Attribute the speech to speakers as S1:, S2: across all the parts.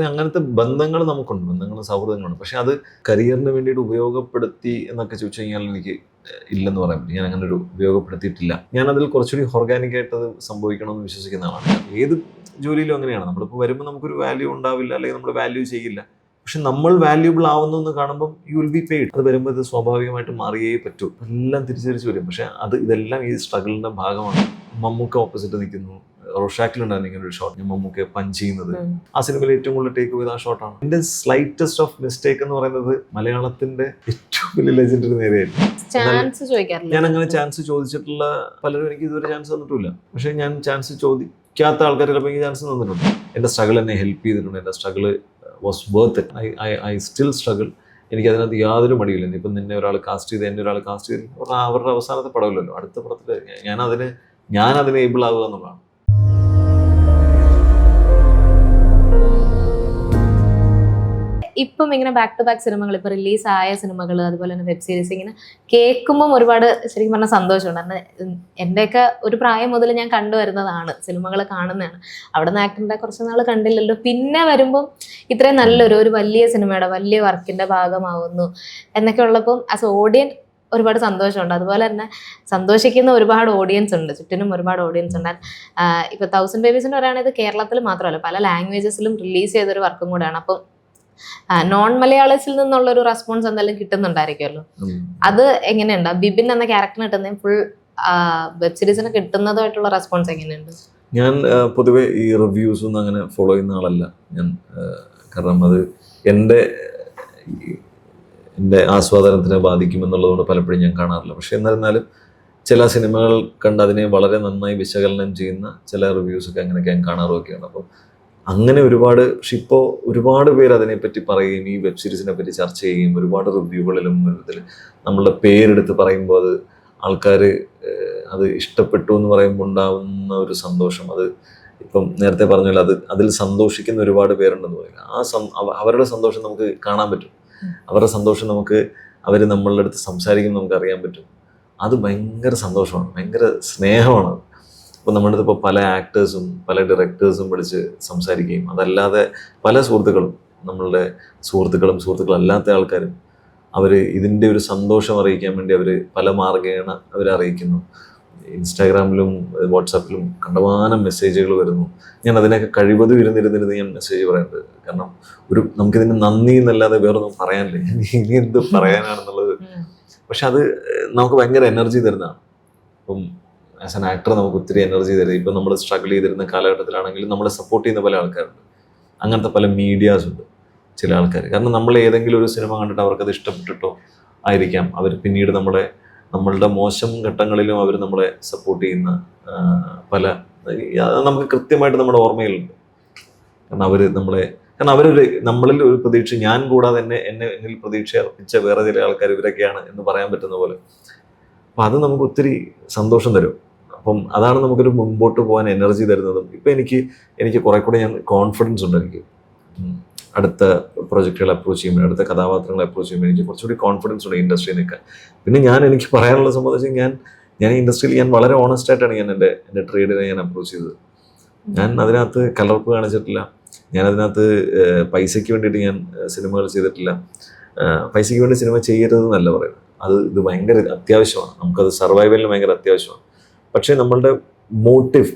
S1: അങ്ങനത്തെ ബന്ധങ്ങൾ നമുക്കുണ്ട്, ബന്ധങ്ങളും സൗഹൃദങ്ങളുണ്ട്. പക്ഷെ അത് കരിയറിന് വേണ്ടിയിട്ട് ഉപയോഗപ്പെടുത്തി എന്നൊക്കെ ചോദിച്ചു കഴിഞ്ഞാൽ എനിക്ക് ഇല്ലെന്ന് പറയാൻ പറ്റും. ഞാൻ അങ്ങനെ ഒരു ഉപയോഗപ്പെടുത്തിയിട്ടില്ല. ഞാനതിൽ കുറച്ചുകൂടി ഓർഗാനിക്കായിട്ട് അത് സംഭവിക്കണമെന്ന് വിശ്വസിക്കുന്ന ആളാണ്. ഏത് ജോലിയിലും അങ്ങനെയാണ്. നമ്മളിപ്പോൾ വരുമ്പോൾ നമുക്കൊരു വാല്യൂ ഉണ്ടാവില്ല, അല്ലെങ്കിൽ നമ്മൾ വാല്യൂ ചെയ്യില്ല. പക്ഷെ നമ്മൾ വാല്യൂബിൾ ആവുന്നു എന്ന് കാണുമ്പോൾ യു വിൽ ബി പെയ്ഡ്. അത് വരുമ്പോൾ ഇത് സ്വാഭാവികമായിട്ട് മാറിയേ പറ്റൂ. എല്ലാം തിരിച്ചു വരും. പക്ഷെ ഇതെല്ലാം ഈ സ്ട്രഗിളിന്റെ ഭാഗമാണ്. മമ്മൂക്ക ഓപ്പോസിറ്റ് നിൽക്കുന്നു, റോഷാക്കിലുണ്ടായിരുന്നു ഇങ്ങനെ ഒരു ഷോട്ട്, മമ്മൂക്കെ പഞ്ച് ചെയ്യുന്നത്. ആ സിനിമയിൽ ഏറ്റവും കൂടുതൽ ടേക്ക് ചെയ്ത ആ ഷോട്ടാണ്. എന്റെ സ്ലൈറ്റസ്റ്റ് ഓഫ് മിസ്റ്റേക്ക് എന്ന് പറയുന്നത് മലയാളത്തിന്റെ ഏറ്റവും വലിയ ലെജൻഡിന് നേരെയായിരുന്നു. ഞാൻ അങ്ങനെ ചാൻസ് ചോദിച്ചിട്ടുള്ള പലരും എനിക്ക് ഇതുവരെ ചാൻസ് തന്നിട്ടില്ല. പക്ഷെ ഞാൻ ചാൻസ് ചോദിക്കാത്ത ആൾക്കാർ ചിലപ്പോൾ എനിക്ക് ചാൻസ് തന്നിട്ടുണ്ട്. എന്റെ സ്ട്രഗിൾ എന്നെ ഹെൽപ്പ് ചെയ്തിട്ടുണ്ട്. എന്റെ struggle was worth it. I still struggle. എനിക്ക് അതിനകത്ത് യാതൊരു മടിയില്ല. ഇപ്പം നിന്നെ ഒരാൾ കാസ്റ്റ് ചെയ്ത് എന്നെ ഒരാൾ കാസ്റ്റ് ചെയ്ത് അവരുടെ അവസാനത്തെ പടമില്ലല്ലോ, അടുത്ത പടത്തിൽ ഞാൻ അതിന് ഏബിൾ ആവുക എന്നുള്ളതാണ്.
S2: ഇപ്പം ഇങ്ങനെ ബാക്ക് ടു ബാക്ക് സിനിമകൾ, ഇപ്പൊ റിലീസായ സിനിമകൾ, അതുപോലെ തന്നെ വെബ് സീരീസ് ഇങ്ങനെ കേൾക്കുമ്പോൾ ഒരുപാട് ശരിക്കും പറഞ്ഞാൽ സന്തോഷമുണ്ട്. അന്ന് എൻ്റെയൊക്കെ ഒരു പ്രായം മുതൽ ഞാൻ കണ്ടുവരുന്നതാണ്, സിനിമകൾ കാണുന്നതാണ്. അവിടെ നിന്ന് ആക്ടറിന്റെ കുറച്ച് നാൾ കണ്ടില്ലല്ലോ. പിന്നെ വരുമ്പം ഇത്രയും നല്ലൊരു വലിയ സിനിമയുടെ വലിയ വർക്കിന്റെ ഭാഗമാവുന്നു എന്നൊക്കെ ഉള്ളപ്പം ആസ് ഓഡിയൻസ് ഒരുപാട് സന്തോഷമുണ്ട്. അതുപോലെ തന്നെ സന്തോഷിക്കുന്ന ഒരുപാട് ഓഡിയൻസ് ഉണ്ട്, ചുറ്റിനും ഒരുപാട് ഓഡിയൻസ് ഉണ്ട്. ഇപ്പൊ 1000 Babies പറയുകയാണെങ്കിൽ കേരളത്തിൽ മാത്രമല്ല പല ലാംഗ്വേജസിലും റിലീസ് ചെയ്തൊരു വർക്കും കൂടെയാണ്. അപ്പം നോൺ മലയാളീസിൽ നിന്നുള്ളൊരു റെസ്പോൺസ് എന്തായാലും കിട്ടുന്നുണ്ടായിരിക്കുമല്ലോ. അത് എങ്ങനെയുണ്ട്? ബിബിൻ എന്ന ക്യാരക്ടറിന് കിട്ടുന്ന ഫുൾ വെബ് സീരീസിന് കിട്ടുന്നതായിട്ടുള്ള റെസ്പോൺസ് എങ്ങനെയുണ്ട്?
S1: ഞാൻ പൊതുവെ ഈ റിവ്യൂസ് ഒന്നും അങ്ങനെ ഫോളോ ചെയ്യുന്ന ആളല്ല ഞാൻ. കാരണം അത് എൻ്റെ ആസ്വാദനത്തിനെ ബാധിക്കുമെന്നുള്ളതുകൊണ്ട് പലപ്പോഴും ഞാൻ കാണാറില്ല. പക്ഷെ എന്നിരുന്നാലും ചില സിനിമകൾ കണ്ട് അതിനെ വളരെ നന്നായി വിശകലനം ചെയ്യുന്ന ചില റിവ്യൂസൊക്കെ അങ്ങനെയൊക്കെ ഞാൻ കാണാറുമൊക്കെയാണ്. അപ്പം അങ്ങനെ പക്ഷെ ഇപ്പോൾ ഒരുപാട് പേര് അതിനെപ്പറ്റി പറയുകയും ഈ വെബ് സീരീസിനെ പറ്റി ചർച്ച ചെയ്യുകയും ഒരുപാട് റിവ്യൂകളിലും ഇതിൽ നമ്മളുടെ പേരെടുത്ത് പറയുമ്പോൾ അത് ആൾക്കാർ അത് ഇഷ്ടപ്പെട്ടു എന്ന് പറയുമ്പോൾ ഉണ്ടാവുന്ന ഒരു സന്തോഷം, അത് ഇപ്പം നേരത്തെ പറഞ്ഞാൽ അതിൽ സന്തോഷിക്കുന്ന ഒരുപാട് പേരുണ്ടെന്ന് പറയുക. അവരുടെ സന്തോഷം നമുക്ക് കാണാൻ പറ്റും. അവരുടെ സന്തോഷം അവർ നമ്മളുടെ അടുത്ത് സംസാരിക്കുമ്പോൾ നമുക്ക് അറിയാൻ പറ്റും. അത് ഭയങ്കര സന്തോഷമാണ്, ഭയങ്കര സ്നേഹമാണ്. ഇപ്പോൾ നമ്മുടെ അടുത്ത് ഇപ്പോൾ പല ആക്ടേഴ്സും പല ഡയറക്ടേഴ്സും വിളിച്ച് സംസാരിക്കുകയും അതല്ലാതെ പല നമ്മളുടെ സുഹൃത്തുക്കളല്ലാത്ത ആൾക്കാരും അവർ ഇതിൻ്റെ ഒരു സന്തോഷം അറിയിക്കാൻ വേണ്ടി അവർ പല മാർഗേണ അവരറിയിക്കുന്നു. ഇൻസ്റ്റാഗ്രാമിലും വാട്സാപ്പിലും കണ്ടമാനം മെസ്സേജുകൾ വരുന്നു. ഞാൻ അതിനൊക്കെ കഴിവതും ഇരുന്നിരുന്ന് ഞാൻ മെസ്സേജ് പറയുന്നുണ്ട്. കാരണം നമുക്കിതിന് നന്ദി എന്നല്ലാതെ വേറൊന്നും പറയാനില്ല. ഇനി എന്ത് പറയാനാണെന്നുള്ളത്. പക്ഷെ അത് നമുക്ക് ഭയങ്കര എനർജി തരുന്നതാണ്. ഇപ്പം ആസ് എൻ ആക്ടർ നമുക്ക് ഒത്തിരി എനർജി തരും. ഇപ്പം നമ്മൾ സ്ട്രഗിൾ ചെയ്തിരുന്ന കാലഘട്ടത്തിലാണെങ്കിലും നമ്മളെ സപ്പോർട്ട് ചെയ്യുന്ന പല ആൾക്കാരുണ്ട്. അങ്ങനത്തെ പല മീഡിയാസ് ഉണ്ട് ചില ആൾക്കാർ. കാരണം നമ്മൾ ഏതെങ്കിലും ഒരു സിനിമ കണ്ടിട്ട് അവർക്കത് ഇഷ്ടപ്പെട്ടിട്ടോ ആയിരിക്കാം അവർ പിന്നീട് നമ്മളുടെ മോശം ഘട്ടങ്ങളിലും അവർ നമ്മളെ സപ്പോർട്ട് ചെയ്യുന്ന നമുക്ക് കൃത്യമായിട്ട് നമ്മുടെ ഓർമ്മയിലുണ്ട്. കാരണം നമ്മളിൽ ഒരു പ്രതീക്ഷ, ഞാൻ കൂടാതെ എന്നിൽ പ്രതീക്ഷ അർപ്പിച്ച വേറെ ചില ആൾക്കാർ ഇവരൊക്കെയാണ് എന്ന് പറയാൻ പറ്റുന്ന പോലെ. അപ്പം അത് നമുക്ക് ഒത്തിരി സന്തോഷം തരും. അപ്പം അതാണ് നമുക്കൊരു മുമ്പോട്ട് പോകാൻ എനർജി തരുന്നതും. ഇപ്പം എനിക്ക് കുറെ കൂടെ കോൺഫിഡൻസ് ഉണ്ട്. എനിക്ക് അടുത്ത പ്രൊജക്റ്റുകൾ അപ്രോച്ച് ചെയ്യുമ്പോൾ, അടുത്ത കഥാപാത്രങ്ങളെ അപ്രോച്ച് ചെയ്യുമ്പോൾ എനിക്ക് കുറച്ചുകൂടി കോൺഫിഡൻസ് ഉണ്ട് ഇൻഡസ്ട്രിയിൽ നിൽക്കാൻ. പിന്നെ എനിക്ക് പറയാനുള്ള സംബന്ധിച്ച് ഞാൻ ഇൻഡസ്ട്രിയിൽ ഞാൻ വളരെ ഓണസ്റ്റ് ആയിട്ടാണ് ഞാൻ എൻ്റെ ട്രേഡിനെ ഞാൻ അപ്രോച്ച് ചെയ്തത്. ഞാൻ അതിനകത്ത് കലർപ്പ് കാണിച്ചിട്ടില്ല. ഞാനതിനകത്ത് പൈസയ്ക്ക് വേണ്ടിയിട്ട് ഞാൻ സിനിമകൾ ചെയ്തിട്ടില്ല. പൈസയ്ക്ക് വേണ്ടി സിനിമ ചെയ്യരുതെന്നല്ല പറയുന്നത്. ഇത് ഭയങ്കര അത്യാവശ്യമാണ്, നമുക്കത് സർവൈവലിന് ഭയങ്കര അത്യാവശ്യമാണ്. പക്ഷേ നമ്മളുടെ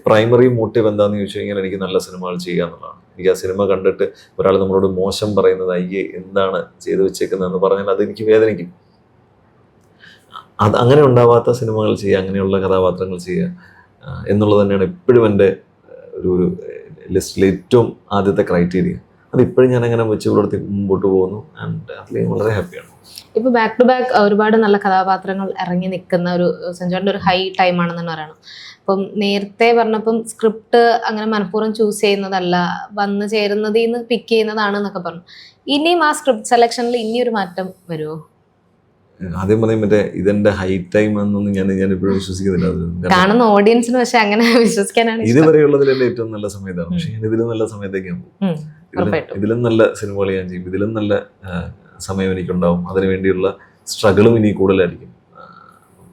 S1: പ്രൈമറി മോട്ടീവ് എന്താണെന്ന് ചോദിച്ചു കഴിഞ്ഞാൽ എനിക്ക് നല്ല സിനിമകൾ ചെയ്യുക എന്നുള്ളതാണ്. എനിക്ക് ആ സിനിമ കണ്ടിട്ട് ഒരാൾ നമ്മളോട് മോശം പറയുന്നത് അയ്യേ എന്താണ് ചെയ്തു വെച്ചേക്കുന്നതെന്ന് പറഞ്ഞാൽ അതെനിക്ക് വേദനിക്കും. അങ്ങനെ ഉണ്ടാവാത്ത സിനിമകൾ ചെയ്യുക, അങ്ങനെയുള്ള കഥാപാത്രങ്ങൾ ചെയ്യുക എന്നുള്ളത് തന്നെയാണ് എപ്പോഴും എൻ്റെ ഒരു ലിസ്റ്റിലെ ഏറ്റവും ആദ്യത്തെ ക്രൈറ്റീരിയ. അതിപ്പോഴും ഞാൻ അങ്ങനെ വെച്ച് പുലർത്തി മുമ്പോട്ട് പോകുന്നു. ആൻഡ് അതിൽ വളരെ ഹാപ്പിയാണ്.
S2: ഇപ്പൊ ബാക്ക് ടു ബാക്ക് ഒരുപാട് നല്ല കഥാപാത്രങ്ങൾ ഇറങ്ങി നിൽക്കുന്ന ഒരു സഞ്ജുവിന്റെ ഒരു ഹൈ ടൈം ആണെന്ന് പറയണം. അപ്പം നേരത്തെ പറഞ്ഞപ്പം സ്ക്രിപ്റ്റ് അങ്ങനെ മനഃപൂർവ്വം ചൂസ് ചെയ്യുന്നതല്ല, വന്ന് ചേരുന്നതിൽ നിന്ന് പിക്ക് ചെയ്യുന്നതാണ് എന്നൊക്കെ പറഞ്ഞു. ഇനിയും ആ സ്ക്രിപ്റ്റ് സെലക്ഷനിൽ ഇനിയൊരു മാറ്റം വരുമോ?
S1: ആദ്യം മറ്റേ ഇതെന്റെ ഹൈ ടൈം എന്നൊന്നും ഞാൻ ഇപ്പോഴും വിശ്വസിക്കുന്നില്ല.
S2: കാണുന്ന ഓഡിയൻസിന് പക്ഷെ അങ്ങനെ വിശ്വസിക്കാനാണ്.
S1: ഇതുവരെയുള്ളതിൽ എന്റെ ഏറ്റവും നല്ല സമയത്താണ്. പക്ഷെ ഞാൻ ഇതിലും നല്ല സമയത്തേക്ക് പോകും. ഇതിലും നല്ല സിനിമകൾ ഞാൻ ചെയ്യും. ഇതിലും നല്ല സമയം എനിക്കുണ്ടാവും. അതിനുവേണ്ടിയുള്ള സ്ട്രഗിളും ഇനി കൂടുതലായിരിക്കും.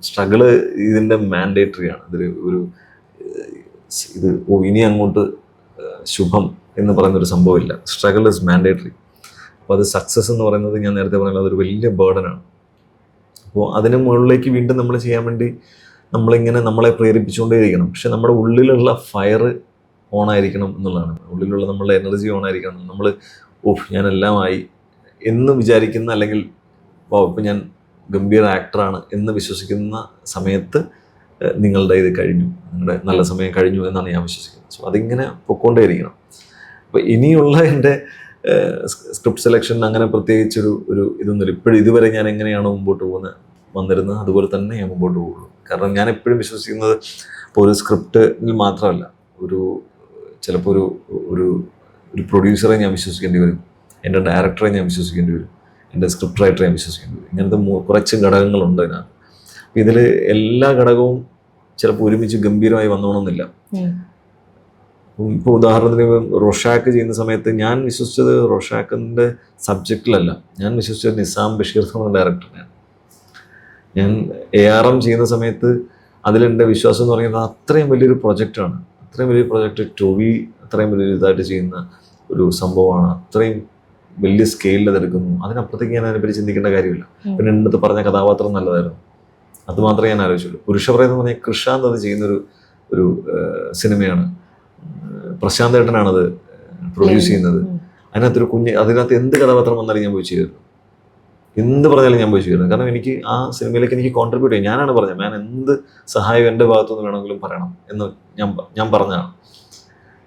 S1: സ്ട്രഗിള് ഇതിന്റെ മാൻഡേറ്ററി ആണ്. ഇനി അങ്ങോട്ട് ശുഭം എന്ന് പറയുന്നൊരു സംഭവമില്ല. Struggle is mandatory. അപ്പോൾ അത് സക്സസ് എന്ന് പറയുന്നത് ഞാൻ നേരത്തെ പറഞ്ഞത് അതൊരു വലിയ ബേർഡനാണ്. അപ്പോൾ അതിന് മുകളിലേക്ക് വീണ്ടും നമ്മൾ ചെയ്യാൻ വേണ്ടി നമ്മളിങ്ങനെ നമ്മളെ പ്രേരിപ്പിച്ചുകൊണ്ടേയിരിക്കണം. പക്ഷെ നമ്മുടെ ഉള്ളിലുള്ള ഫയർ ഓണായിരിക്കണം എന്നുള്ളതാണ്. ഉള്ളിലുള്ള നമ്മളുടെ എനർജി ഓണായിരിക്കണം. നമ്മൾ ഞാനെല്ലാമായി എന്ന് വിചാരിക്കുന്ന, അല്ലെങ്കിൽ ഇപ്പം ഞാൻ ഗംഭീര ആക്ടറാണ് എന്ന് വിശ്വസിക്കുന്ന സമയത്ത് നിങ്ങളുടെ ഇത് കഴിഞ്ഞു, നിങ്ങളുടെ നല്ല സമയം കഴിഞ്ഞു എന്നാണ് ഞാൻ വിശ്വസിക്കുന്നത്. സോ അതിങ്ങനെ പൊക്കോണ്ടേയിരിക്കണം. അപ്പോൾ ഇനിയുള്ള എൻ്റെ സ്ക്രിപ്റ്റ് സെലക്ഷൻ അങ്ങനെ പ്രത്യേകിച്ചൊരു ഇതൊന്നുമില്ല. ഇപ്പോഴും ഇതുവരെ ഞാൻ എങ്ങനെയാണോ മുമ്പോട്ട് വന്നിരുന്നത് അതുപോലെ തന്നെ ഞാൻ മുമ്പോട്ട് പോകുള്ളൂ. കാരണം ഞാൻ എപ്പോഴും വിശ്വസിക്കുന്നത് ഇപ്പോൾ ഒരു സ്ക്രിപ്റ്റിൽ മാത്രമല്ല, ചിലപ്പോൾ ഒരു പ്രൊഡ്യൂസറെ ഞാൻ വിശ്വസിക്കേണ്ടി വരും, എൻ്റെ ഡയറക്ടറെ ഞാൻ വിശ്വസിക്കേണ്ടി വരും, എൻ്റെ സ്ക്രിപ്റ്റ് റൈറ്ററെ ഞാൻ വിശ്വസിക്കേണ്ടി വരും. ഇങ്ങനത്തെ കുറച്ച് ഘടകങ്ങളുണ്ട് അതിനകത്ത്. അപ്പം ഇതിൽ എല്ലാ ഘടകവും ചിലപ്പോൾ ഒരുമിച്ച് ഗംഭീരമായി വന്നോണമെന്നില്ല. ഇപ്പോൾ ഉദാഹരണത്തിന് റോഷാക്ക് ചെയ്യുന്ന സമയത്ത് ഞാൻ വിശ്വസിച്ചത് റോഷാക്കിൻ്റെ സബ്ജക്റ്റിലല്ല, ഞാൻ വിശ്വസിച്ചത് നിസാം ബഷീർ എന്ന ഡയറക്ടറിനെയാണ്. ഞാൻ ARM ചെയ്യുന്ന സമയത്ത് അതിലെൻ്റെ വിശ്വാസം എന്ന് പറയുന്നത് അത്രയും വലിയൊരു പ്രൊജക്റ്റാണ്, അത്രയും വലിയൊരു പ്രൊജക്റ്റ് ടോവി അത്രയും വലിയൊരു ഇതായിട്ട് ചെയ്യുന്ന ഒരു സംഭവമാണ്, അത്രയും വലിയ സ്കെയിലിൽ അതെടുക്കുന്നു. അതിനപ്പുറത്തേക്ക് ഞാൻ അതിനെപ്പറ്റി ചിന്തിക്കേണ്ട കാര്യമില്ല. പിന്നെ എൻ്റെ അടുത്ത് പറഞ്ഞ കഥാപാത്രം നല്ലതായിരുന്നു, അത് മാത്രമേ ഞാൻ ആലോചിച്ചുള്ളൂ. പുരുഷപ്രയം എന്ന് പറഞ്ഞാൽ കൃഷാന്ത് അത് ചെയ്യുന്നൊരു സിനിമയാണ്. പ്രശാന്ത് ഏട്ടനാണത് പ്രൊഡ്യൂസ് ചെയ്യുന്നത്. അതിനകത്ത് എന്ത് കഥാപാത്രം വന്നാലും ഞാൻ പോയി ചെയ്തിരുന്നു, എന്ത് പറഞ്ഞാലും ഞാൻ പോയി ചെയ്തിരുന്നു. കാരണം എനിക്ക് ആ സിനിമയിലേക്ക് എനിക്ക് കോൺട്രിബ്യൂട്ട് ചെയ്യും. ഞാനാണ് പറഞ്ഞത്, ഞാൻ എന്ത് സഹായം എൻ്റെ ഭാഗത്തുനിന്ന് വേണമെങ്കിലും പറയണം എന്ന് ഞാൻ പറഞ്ഞതാണ്.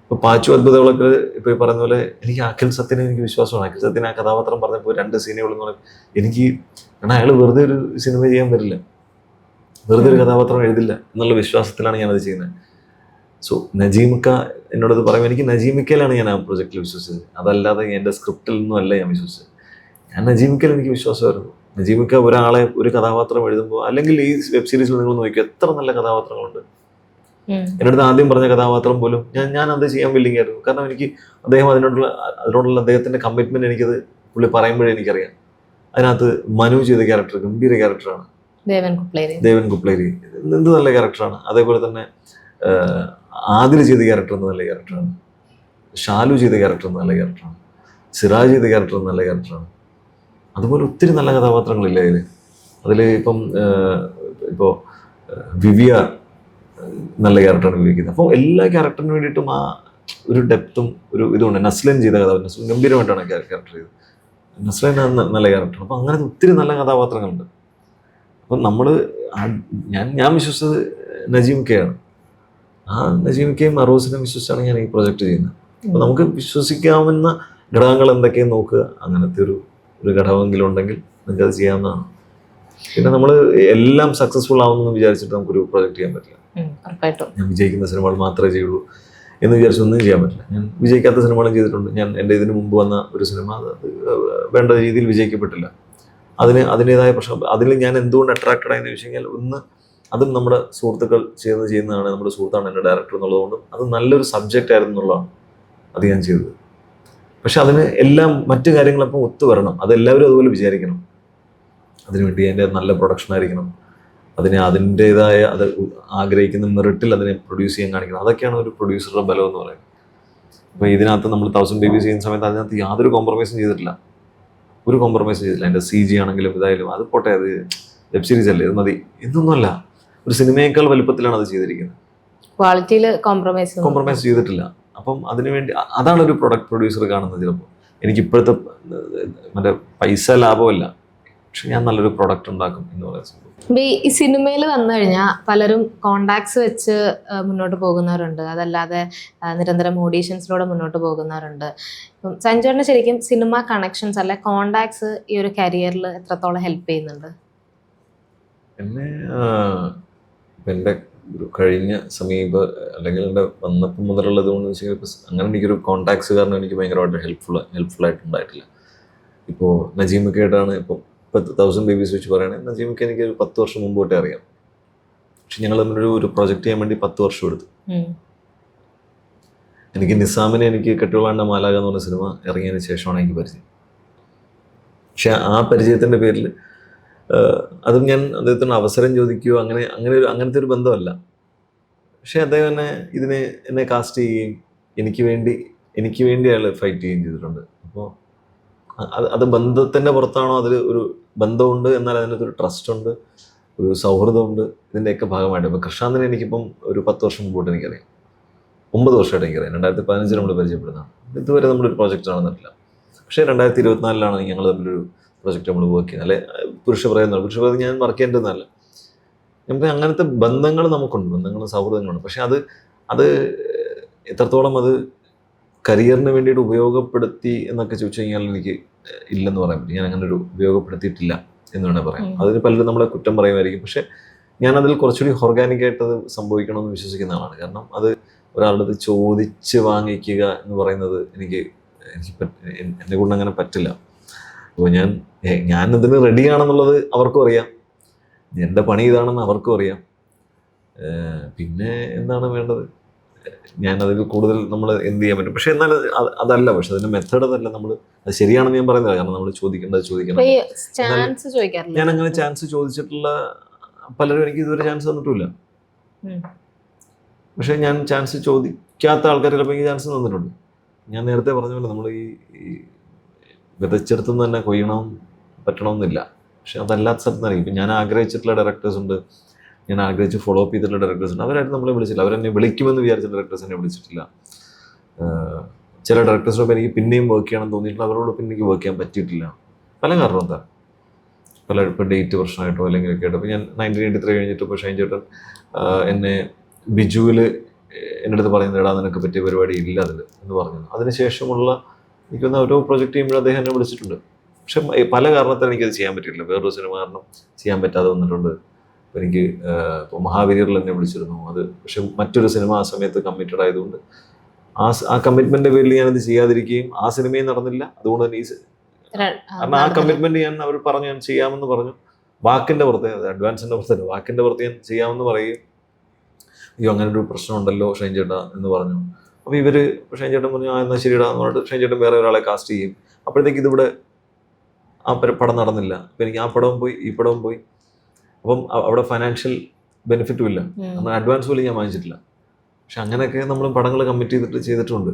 S1: ഇപ്പോൾ പാച്ചു അത്ഭുതങ്ങളൊക്കെ ഇപ്പോൾ ഈ പറയുന്ന പോലെ എനിക്ക് അഖിൽ സത്യനെ എനിക്ക് വിശ്വാസമാണ്. അഖിൽ സത്യൻ ആ കഥാപാത്രം പറഞ്ഞപ്പോൾ 2 സീനുകളെന്ന് പറയും എനിക്ക്, കാരണം അയാൾ വെറുതെ ഒരു സിനിമ ചെയ്യാൻ വരില്ല, വെറുതെ ഒരു കഥാപാത്രം എഴുതില്ല എന്നുള്ള വിശ്വാസത്തിലാണ് ഞാനത് ചെയ്യുന്നത്. സോ നജീമിക്ക എന്നോടത് പറയുമ്പോൾ എനിക്ക് നജീമിക്കയിലാണ് ഞാൻ ആ പ്രൊജക്റ്റിൽ വിശ്വസിച്ചത്, അതല്ലാതെ എൻ്റെ സ്ക്രിപ്റ്റിൽ നിന്നും അല്ല ഞാൻ വിശ്വസിച്ചത്. ഞാൻ നജീമിക്കയിൽ എനിക്ക് വിശ്വാസമായിരുന്നു. നജീമിക്ക ഒരു കഥാപാത്രം എഴുതുമ്പോൾ, അല്ലെങ്കിൽ ഈ വെബ് സീരീസിൽ നിങ്ങൾ നോക്കിയോ എത്ര നല്ല കഥാപാത്രങ്ങളുണ്ട്. എൻ്റെ അടുത്ത് ആദ്യം പറഞ്ഞ കഥാപാത്രം പോലും ഞാൻ അത് ചെയ്യാൻ വില്ലിങ് ആയിരുന്നു. കാരണം എനിക്ക് അദ്ദേഹം അതിനോടുള്ള അദ്ദേഹത്തിൻ്റെ കമ്മിറ്റ്മെൻറ്റ് എനിക്കത് പുള്ളി പറയുമ്പോഴേ എനിക്കറിയാം. അതിനകത്ത് മനു ചെയ്ത ക്യാരക്ടർ ഗംഭീര ക്യാരക്ടറാണ്, ദേവൻ കുപ്ലേരി എന്ത് നല്ല ക്യാരക്ടറാണ്. അതേപോലെ തന്നെ ആദിൽ ചെയ്ത ക്യാരക്ടർ എന്ന് നല്ല ക്യാരക്ടറാണ്, ഷാലു ചെയ്ത ക്യാരക്ടർ എന്ന് നല്ല ക്യാരക്ടറാണ്, സിറാജ് ചെയ്ത ക്യാരക്ടർ എന്ന് നല്ല ക്യാരക്ടറാണ്. അതുപോലെ ഒത്തിരി നല്ല കഥാപാത്രങ്ങളില്ല അതിൽ ഇപ്പോൾ വിവിയ നല്ല ക്യാരക്ടറാണ് ഉപയോഗിക്കുന്നത്. അപ്പോൾ എല്ലാ ക്യാരക്ടറിന് വേണ്ടിയിട്ടും ആ ഒരു ഡെപ്തും ഒരു ഇതുണ്ട്. നസ്ലൻ ചെയ്ത നസ്ലൻ ഗംഭീരമായിട്ടാണ് ക്യാരക്ടർ ചെയ്തത്. നസ്ലൻ നല്ല ക്യാരക്ടർ. അപ്പോൾ അങ്ങനത്തെ ഒത്തിരി നല്ല കഥാപാത്രങ്ങളുണ്ട്. അപ്പം ഞാൻ വിശ്വസിച്ചത് നജീമിക്കയാണ്. ആ നജീമിക്കയും അറോസിനെ വിശ്വസിച്ചാണ് ഞാൻ ഈ പ്രൊജക്റ്റ് ചെയ്യുന്നത്. അപ്പോൾ നമുക്ക് വിശ്വസിക്കാവുന്ന ഘടകങ്ങൾ എന്തൊക്കെയെന്ന് നോക്കുക. അങ്ങനത്തെ ഒരു ഘടകമെങ്കിലും ഉണ്ടെങ്കിൽ നിങ്ങൾക്കത് ചെയ്യാവുന്നതാണ്. പിന്നെ നമ്മൾ എല്ലാം സക്സസ്ഫുൾ ആവുമെന്ന് വിചാരിച്ചിട്ട് നമുക്കൊരു പ്രൊജക്റ്റ് ചെയ്യാൻ പറ്റില്ല. ഞാൻ വിജയിക്കുന്ന സിനിമകൾ മാത്രമേ ചെയ്യുള്ളൂ എന്ന് വിചാരിച്ചൊന്നും ചെയ്യാൻ പറ്റില്ല. ഞാൻ വിജയിക്കാത്ത സിനിമകളും ചെയ്തിട്ടുണ്ട്. ഞാൻ എൻ്റെ ഇതിന് മുമ്പ് വന്ന ഒരു സിനിമ അത് വേണ്ട രീതിയിൽ വിജയിക്കപ്പെട്ടില്ല. അതിൻ്റെതായ പ്രശ്നം. അതിൽ ഞാൻ എന്തുകൊണ്ട് അട്രാക്റ്റഡ് ആയെന്ന് ചോദിച്ചു കഴിഞ്ഞാൽ, അതും നമ്മുടെ സുഹൃത്തുക്കൾ ചെയ്യുന്നതാണ്. നമ്മുടെ സുഹൃത്താണ് എൻ്റെ ഡയറക്ടർ എന്നുള്ളതുകൊണ്ടും അത് നല്ലൊരു സബ്ജക്റ്റ് ആയിരുന്നു എന്നുള്ളതാണ് അത് ഞാൻ ചെയ്തത്. പക്ഷെ അതിന് എല്ലാം മറ്റു കാര്യങ്ങളപ്പം ഒത്തു വരണം. അതെല്ലാവരും അതുപോലെ വിചാരിക്കണം. അതിനുവേണ്ടി അതിൻ്റെ നല്ല പ്രൊഡക്ഷൻ ആയിരിക്കണം, അതിൻ്റെതായ അത് ആഗ്രഹിക്കുന്ന മെറിറ്റിൽ അതിനെ പ്രൊഡ്യൂസ് ചെയ്യാൻ കാണിക്കണം. അതൊക്കെയാണ് ഒരു പ്രൊഡ്യൂസറുടെ ബലം എന്ന് പറയുന്നത്. അപ്പോൾ ഇതിനകത്ത് നമ്മൾ 1000 Babies ചെയ്യുന്ന സമയത്ത് അതിനകത്ത് യാതൊരു കോംപ്രമൈസും ചെയ്തിട്ടില്ല, ഒരു കോംപ്രമൈസും ചെയ്തില്ല. അതിൻ്റെ CG ആണെങ്കിലും ഇതായാലും അത് പോട്ടെ, അത് വെബ് സീരീസ് അല്ലേ, ഇത് മതി എന്നൊന്നുമല്ല. ഒരു സിനിമയേക്കാൾ വലുപ്പത്തിലാണ് അത് ചെയ്തിരിക്കുന്നത്.
S2: ക്വാളിറ്റിയിൽ കോംപ്രമൈസ്
S1: ചെയ്തിട്ടില്ല. അപ്പം അതിനുവേണ്ടി അതാണ് ഒരു പ്രൊഡ്യൂസർ കാണുന്നത്. ചിലപ്പോൾ എനിക്ക് ഇപ്പോഴത്തെ മറ്റേ പൈസ ലാഭമല്ല, പക്ഷെ ഞാൻ നല്ലൊരു പ്രൊഡക്റ്റ് ഉണ്ടാക്കും എന്ന് പറയുന്നത്.
S2: ഈ സിനിമയിൽ വന്നു കഴിഞ്ഞാൽ പലരും കോണ്ടാക്ട്സ് വെച്ച് മുന്നോട്ട് പോകുന്നവരുണ്ട്, അതല്ലാതെ നിരന്തരം ഓഡീഷൻസിലൂടെ മുന്നോട്ട് പോകുന്നവരുണ്ട്. സഞ്ജുവേട്ടന് ശരിക്കും സിനിമ കണക്ഷൻസ് അല്ലെ കോണ്ടാക്ട്സ് ഈ ഒരു കരിയറിൽ എത്രത്തോളം ഹെൽപ്പ് ചെയ്യുന്നുണ്ട്?
S1: എന്നെ എൻ്റെ കഴിഞ്ഞ അല്ലെങ്കിൽ എൻ്റെ വന്നപ്പം മുതലുള്ളത് കൊണ്ട് വെച്ചാൽ അങ്ങനെ എനിക്കൊരു കോണ്ടാക്ട്സ് കാരണം എനിക്ക് ഭയങ്കരമായിട്ട് ഹെൽപ്ഫുൾ ആയിട്ടുണ്ടായിട്ടില്ല. ഇപ്പോൾ നജീമിക്കയായിട്ടാണ് ഇപ്പം 1000 Babies വെച്ച് പറയുകയാണെങ്കിൽ നജീമിക്ക് എനിക്ക് ഒരു 10 വർഷം മുമ്പോട്ടേ അറിയാം. പക്ഷെ ഞങ്ങൾ തമ്മിലൊരു പ്രൊജക്റ്റ് ചെയ്യാൻ വേണ്ടി 10 വർഷം എടുത്തു. എനിക്ക് നിസാമിനെ എനിക്ക് കെട്ടുകളാണ്ട മാലാക എന്ന് പറഞ്ഞ സിനിമ ഇറങ്ങിയതിന് ശേഷമാണ് എനിക്ക് പരിചയം. പക്ഷെ ആ പരിചയത്തിൻ്റെ പേരിൽ അതും ഞാൻ അദ്ദേഹത്തിന് അവസരം ചോദിക്കുകയോ അങ്ങനത്തെ ഒരു ബന്ധമല്ല. പക്ഷെ അദ്ദേഹം എന്നെ കാസ്റ്റ് ചെയ്യുകയും എനിക്ക് വേണ്ടി എനിക്ക് വേണ്ടി അയാൾ ഫൈറ്റ് ചെയ്യുകയും ചെയ്തിട്ടുണ്ട്. അപ്പോൾ അത് ബന്ധത്തിൻ്റെ പുറത്താണോ, അതിൽ ഒരു ബന്ധമുണ്ട്, എന്നാൽ അതിനകത്തൊരു ട്രസ്റ്റ് ഉണ്ട്, ഒരു സൗഹൃദമുണ്ട്, ഇതിൻ്റെയൊക്കെ ഭാഗമായിട്ട്. ഇപ്പോൾ കൃഷാന്തിനെ എനിക്കിപ്പം ഒരു 10 വർഷം മുമ്പോട്ട് എനിക്കറിയാം, 9 വർഷമായിട്ട് എനിക്കറിയാം. 2015 നമ്മൾ പരിചയപ്പെടുന്നതാണ്. ഇതുവരെ നമ്മളൊരു പ്രോജക്റ്റ് നടന്നിട്ടില്ല. പക്ഷേ 2024 ഞങ്ങൾ തമ്മിലൊരു പ്രോജക്റ്റ് നമ്മൾ വർക്ക് ചെയ്യുന്നത്. അല്ലെ പുരുഷപ്രയം ഞാൻ വർക്ക് ചെയ്യേണ്ടതെന്നല്ല, നമുക്ക് അങ്ങനത്തെ ബന്ധങ്ങൾ നമുക്കുണ്ട്, ബന്ധങ്ങളും സൗഹൃദങ്ങളുണ്ട്. പക്ഷെ അത് എത്രത്തോളം അത് കരിയറിന് വേണ്ടിയിട്ട് ഉപയോഗപ്പെടുത്തി എന്നൊക്കെ ചോദിച്ചു കഴിഞ്ഞാൽ എനിക്ക് ഇല്ലെന്ന് പറയാൻ പറ്റും. ഞാൻ അങ്ങനെ ഒരു ഉപയോഗപ്പെടുത്തിയിട്ടില്ല എന്ന് വേണേൽ പറയാം. അതിന് പലരും നമ്മളെ കുറ്റം പറയുമായിരിക്കും. പക്ഷെ ഞാനതിൽ കുറച്ചുകൂടി ഓർഗാനിക്കായിട്ട് അത് സംഭവിക്കണമെന്ന് വിശ്വസിക്കുന്ന ആളാണ്. കാരണം അത് ഒരാളുടെ അടുത്ത് ചോദിച്ച് വാങ്ങിക്കുക എന്ന് പറയുന്നത് എനിക്ക് എന്നെ കൊണ്ട് അങ്ങനെ പറ്റില്ല. അപ്പോൾ ഞാനതിന് റെഡിയാണെന്നുള്ളത് അവർക്കും അറിയാം, എൻ്റെ പണി ഇതാണെന്ന് അവർക്കും അറിയാം. പിന്നെ എന്താണ് വേണ്ടത്, ഞാനതിൽ കൂടുതൽ നമ്മൾ എന്ത് ചെയ്യാൻ പറ്റും. പക്ഷെ എന്നാൽ അതല്ല, പക്ഷെ അതിൻ്റെ മെത്തേഡ് അതല്ല. അത് ശരിയാണെന്ന് ഞാൻ പറയുന്നില്ല. കാരണം നമ്മൾ ചോദിക്കണം. ഞാൻ അങ്ങനെ ചാൻസ് ചോദിച്ചിട്ടുള്ള പലരും എനിക്ക് ഇതുവരെ ചാൻസ് തന്നിട്ടില്ല. പക്ഷെ ഞാൻ ചാൻസ് ചോദിക്കാത്ത ആൾക്കാർ ചിലപ്പോൾ എനിക്ക് ചാൻസ് തന്നിട്ടുണ്ട്. ഞാൻ നേരത്തെ പറഞ്ഞ പോലെ നമ്മൾ ഈ വിതച്ചെടുത്തുനിന്ന് തന്നെ കൊയ്യണം പറ്റണമെന്നില്ല. പക്ഷെ അതല്ലാത്ത സ്ഥലത്ത് തന്നെ ഇപ്പം ഞാൻ ആഗ്രഹിച്ചിട്ടുള്ള ഡയറക്ടേഴ്സ് ഉണ്ട്, ഞാൻ ആഗ്രഹിച്ച് ഫോളോ അപ്പ് ചെയ്തിട്ടുള്ള ഡയറക്ടേഴ്സ് ഉണ്ട്. അവരാരും നമ്മളെ വിളിച്ചില്ല. അവരെന്നെ വിളിക്കുമെന്ന് വിചാരിച്ച ഡയറക്ടേഴ്സ് എന്നെ വിളിച്ചിട്ടില്ല. ചില ഡയറക്ടേഴ്സിനൊപ്പം എനിക്ക് പിന്നെയും വർക്ക് ചെയ്യണമെന്ന് തോന്നിയിട്ടില്ല, അവരോടൊപ്പം എനിക്ക് വർക്ക് ചെയ്യാൻ പറ്റിയിട്ടില്ല. പല കാരണം എന്താ, ഇപ്പോൾ ഡേറ്റ് പ്രശ്നമായിട്ടോ അല്ലെങ്കിൽ ഒക്കെ ആയിട്ടോ. ഇപ്പോൾ ഞാൻ 1983 കഴിഞ്ഞിട്ട് ഇപ്പോൾ ഷൈൻ ചേട്ടൻ എന്നെ ബിജുവിൽ എൻ്റെ അടുത്ത് പറയുന്നത്, എടാ നിനക്ക് പറ്റിയ പരിപാടി ഇല്ല അതിൽ എന്ന് പറഞ്ഞു. അതിനുശേഷമുള്ള എനിക്കൊന്ന് ഓരോ പ്രൊജക്റ്റ് ചെയ്യുമ്പോഴും അദ്ദേഹം എന്നെ വിളിച്ചിട്ടുണ്ട്. പക്ഷെ പല കാരണത്താൽ എനിക്കത് ചെയ്യാൻ പറ്റിയിട്ടില്ല. വേറൊരു സിനിമ കാരണം ചെയ്യാൻ പറ്റാതെ വന്നിട്ടുണ്ട്. അപ്പോൾ എനിക്ക് ഇപ്പോൾ മഹാവീരിയറിൽ എന്നെ വിളിച്ചിരുന്നു. അത് പക്ഷെ മറ്റൊരു സിനിമ ആ സമയത്ത് കമ്മിറ്റഡ് ആയതുകൊണ്ട് ആ കമ്മിറ്റ്മെൻറ്റിൻ്റെ പേരിൽ ഞാനത് ചെയ്യാതിരിക്കുകയും ആ സിനിമയും നടന്നില്ല. അതുകൊണ്ട് തന്നെ കാരണം ആ കമ്മിറ്റ്മെൻറ്റ് അവർ പറഞ്ഞു ഞാൻ ചെയ്യാമെന്ന് പറഞ്ഞു. വാക്കിൻ്റെ പുറത്ത്, അത് അഡ്വാൻസിൻ്റെ പുറത്തല്ല, വാക്കിൻ്റെ പുറത്ത് ഞാൻ ചെയ്യാമെന്ന് പറയുകയും, അയ്യോ അങ്ങനൊരു പ്രശ്നമുണ്ടല്ലോ ഷൈൻ ചേട്ടാ എന്ന് പറഞ്ഞു. അപ്പോൾ ഷൈൻ ചേട്ടൻ പറഞ്ഞു എന്നാൽ ശരിയിടാ എന്ന് പറഞ്ഞിട്ട് ഷൈൻ ചേട്ടൻ വേറെ ഒരാളെ കാസ്റ്റ് ചെയ്യും. അപ്പോഴത്തേക്ക് ഇതിവിടെ ആ പടം നടന്നില്ല. അപ്പം എനിക്ക് ആ പടവും പോയി ഈ പടവും പോയി. അപ്പം അവിടെ ഫൈനാൻഷ്യൽ ബെനിഫിറ്റും ഇല്ല, നമ്മൾ അഡ്വാൻസ് പോലും ഞാൻ വാങ്ങിച്ചിട്ടില്ല. പക്ഷെ അങ്ങനെയൊക്കെ നമ്മൾ പടങ്ങൾ കമ്മിറ്റ് ചെയ്തിട്ടുണ്ട്.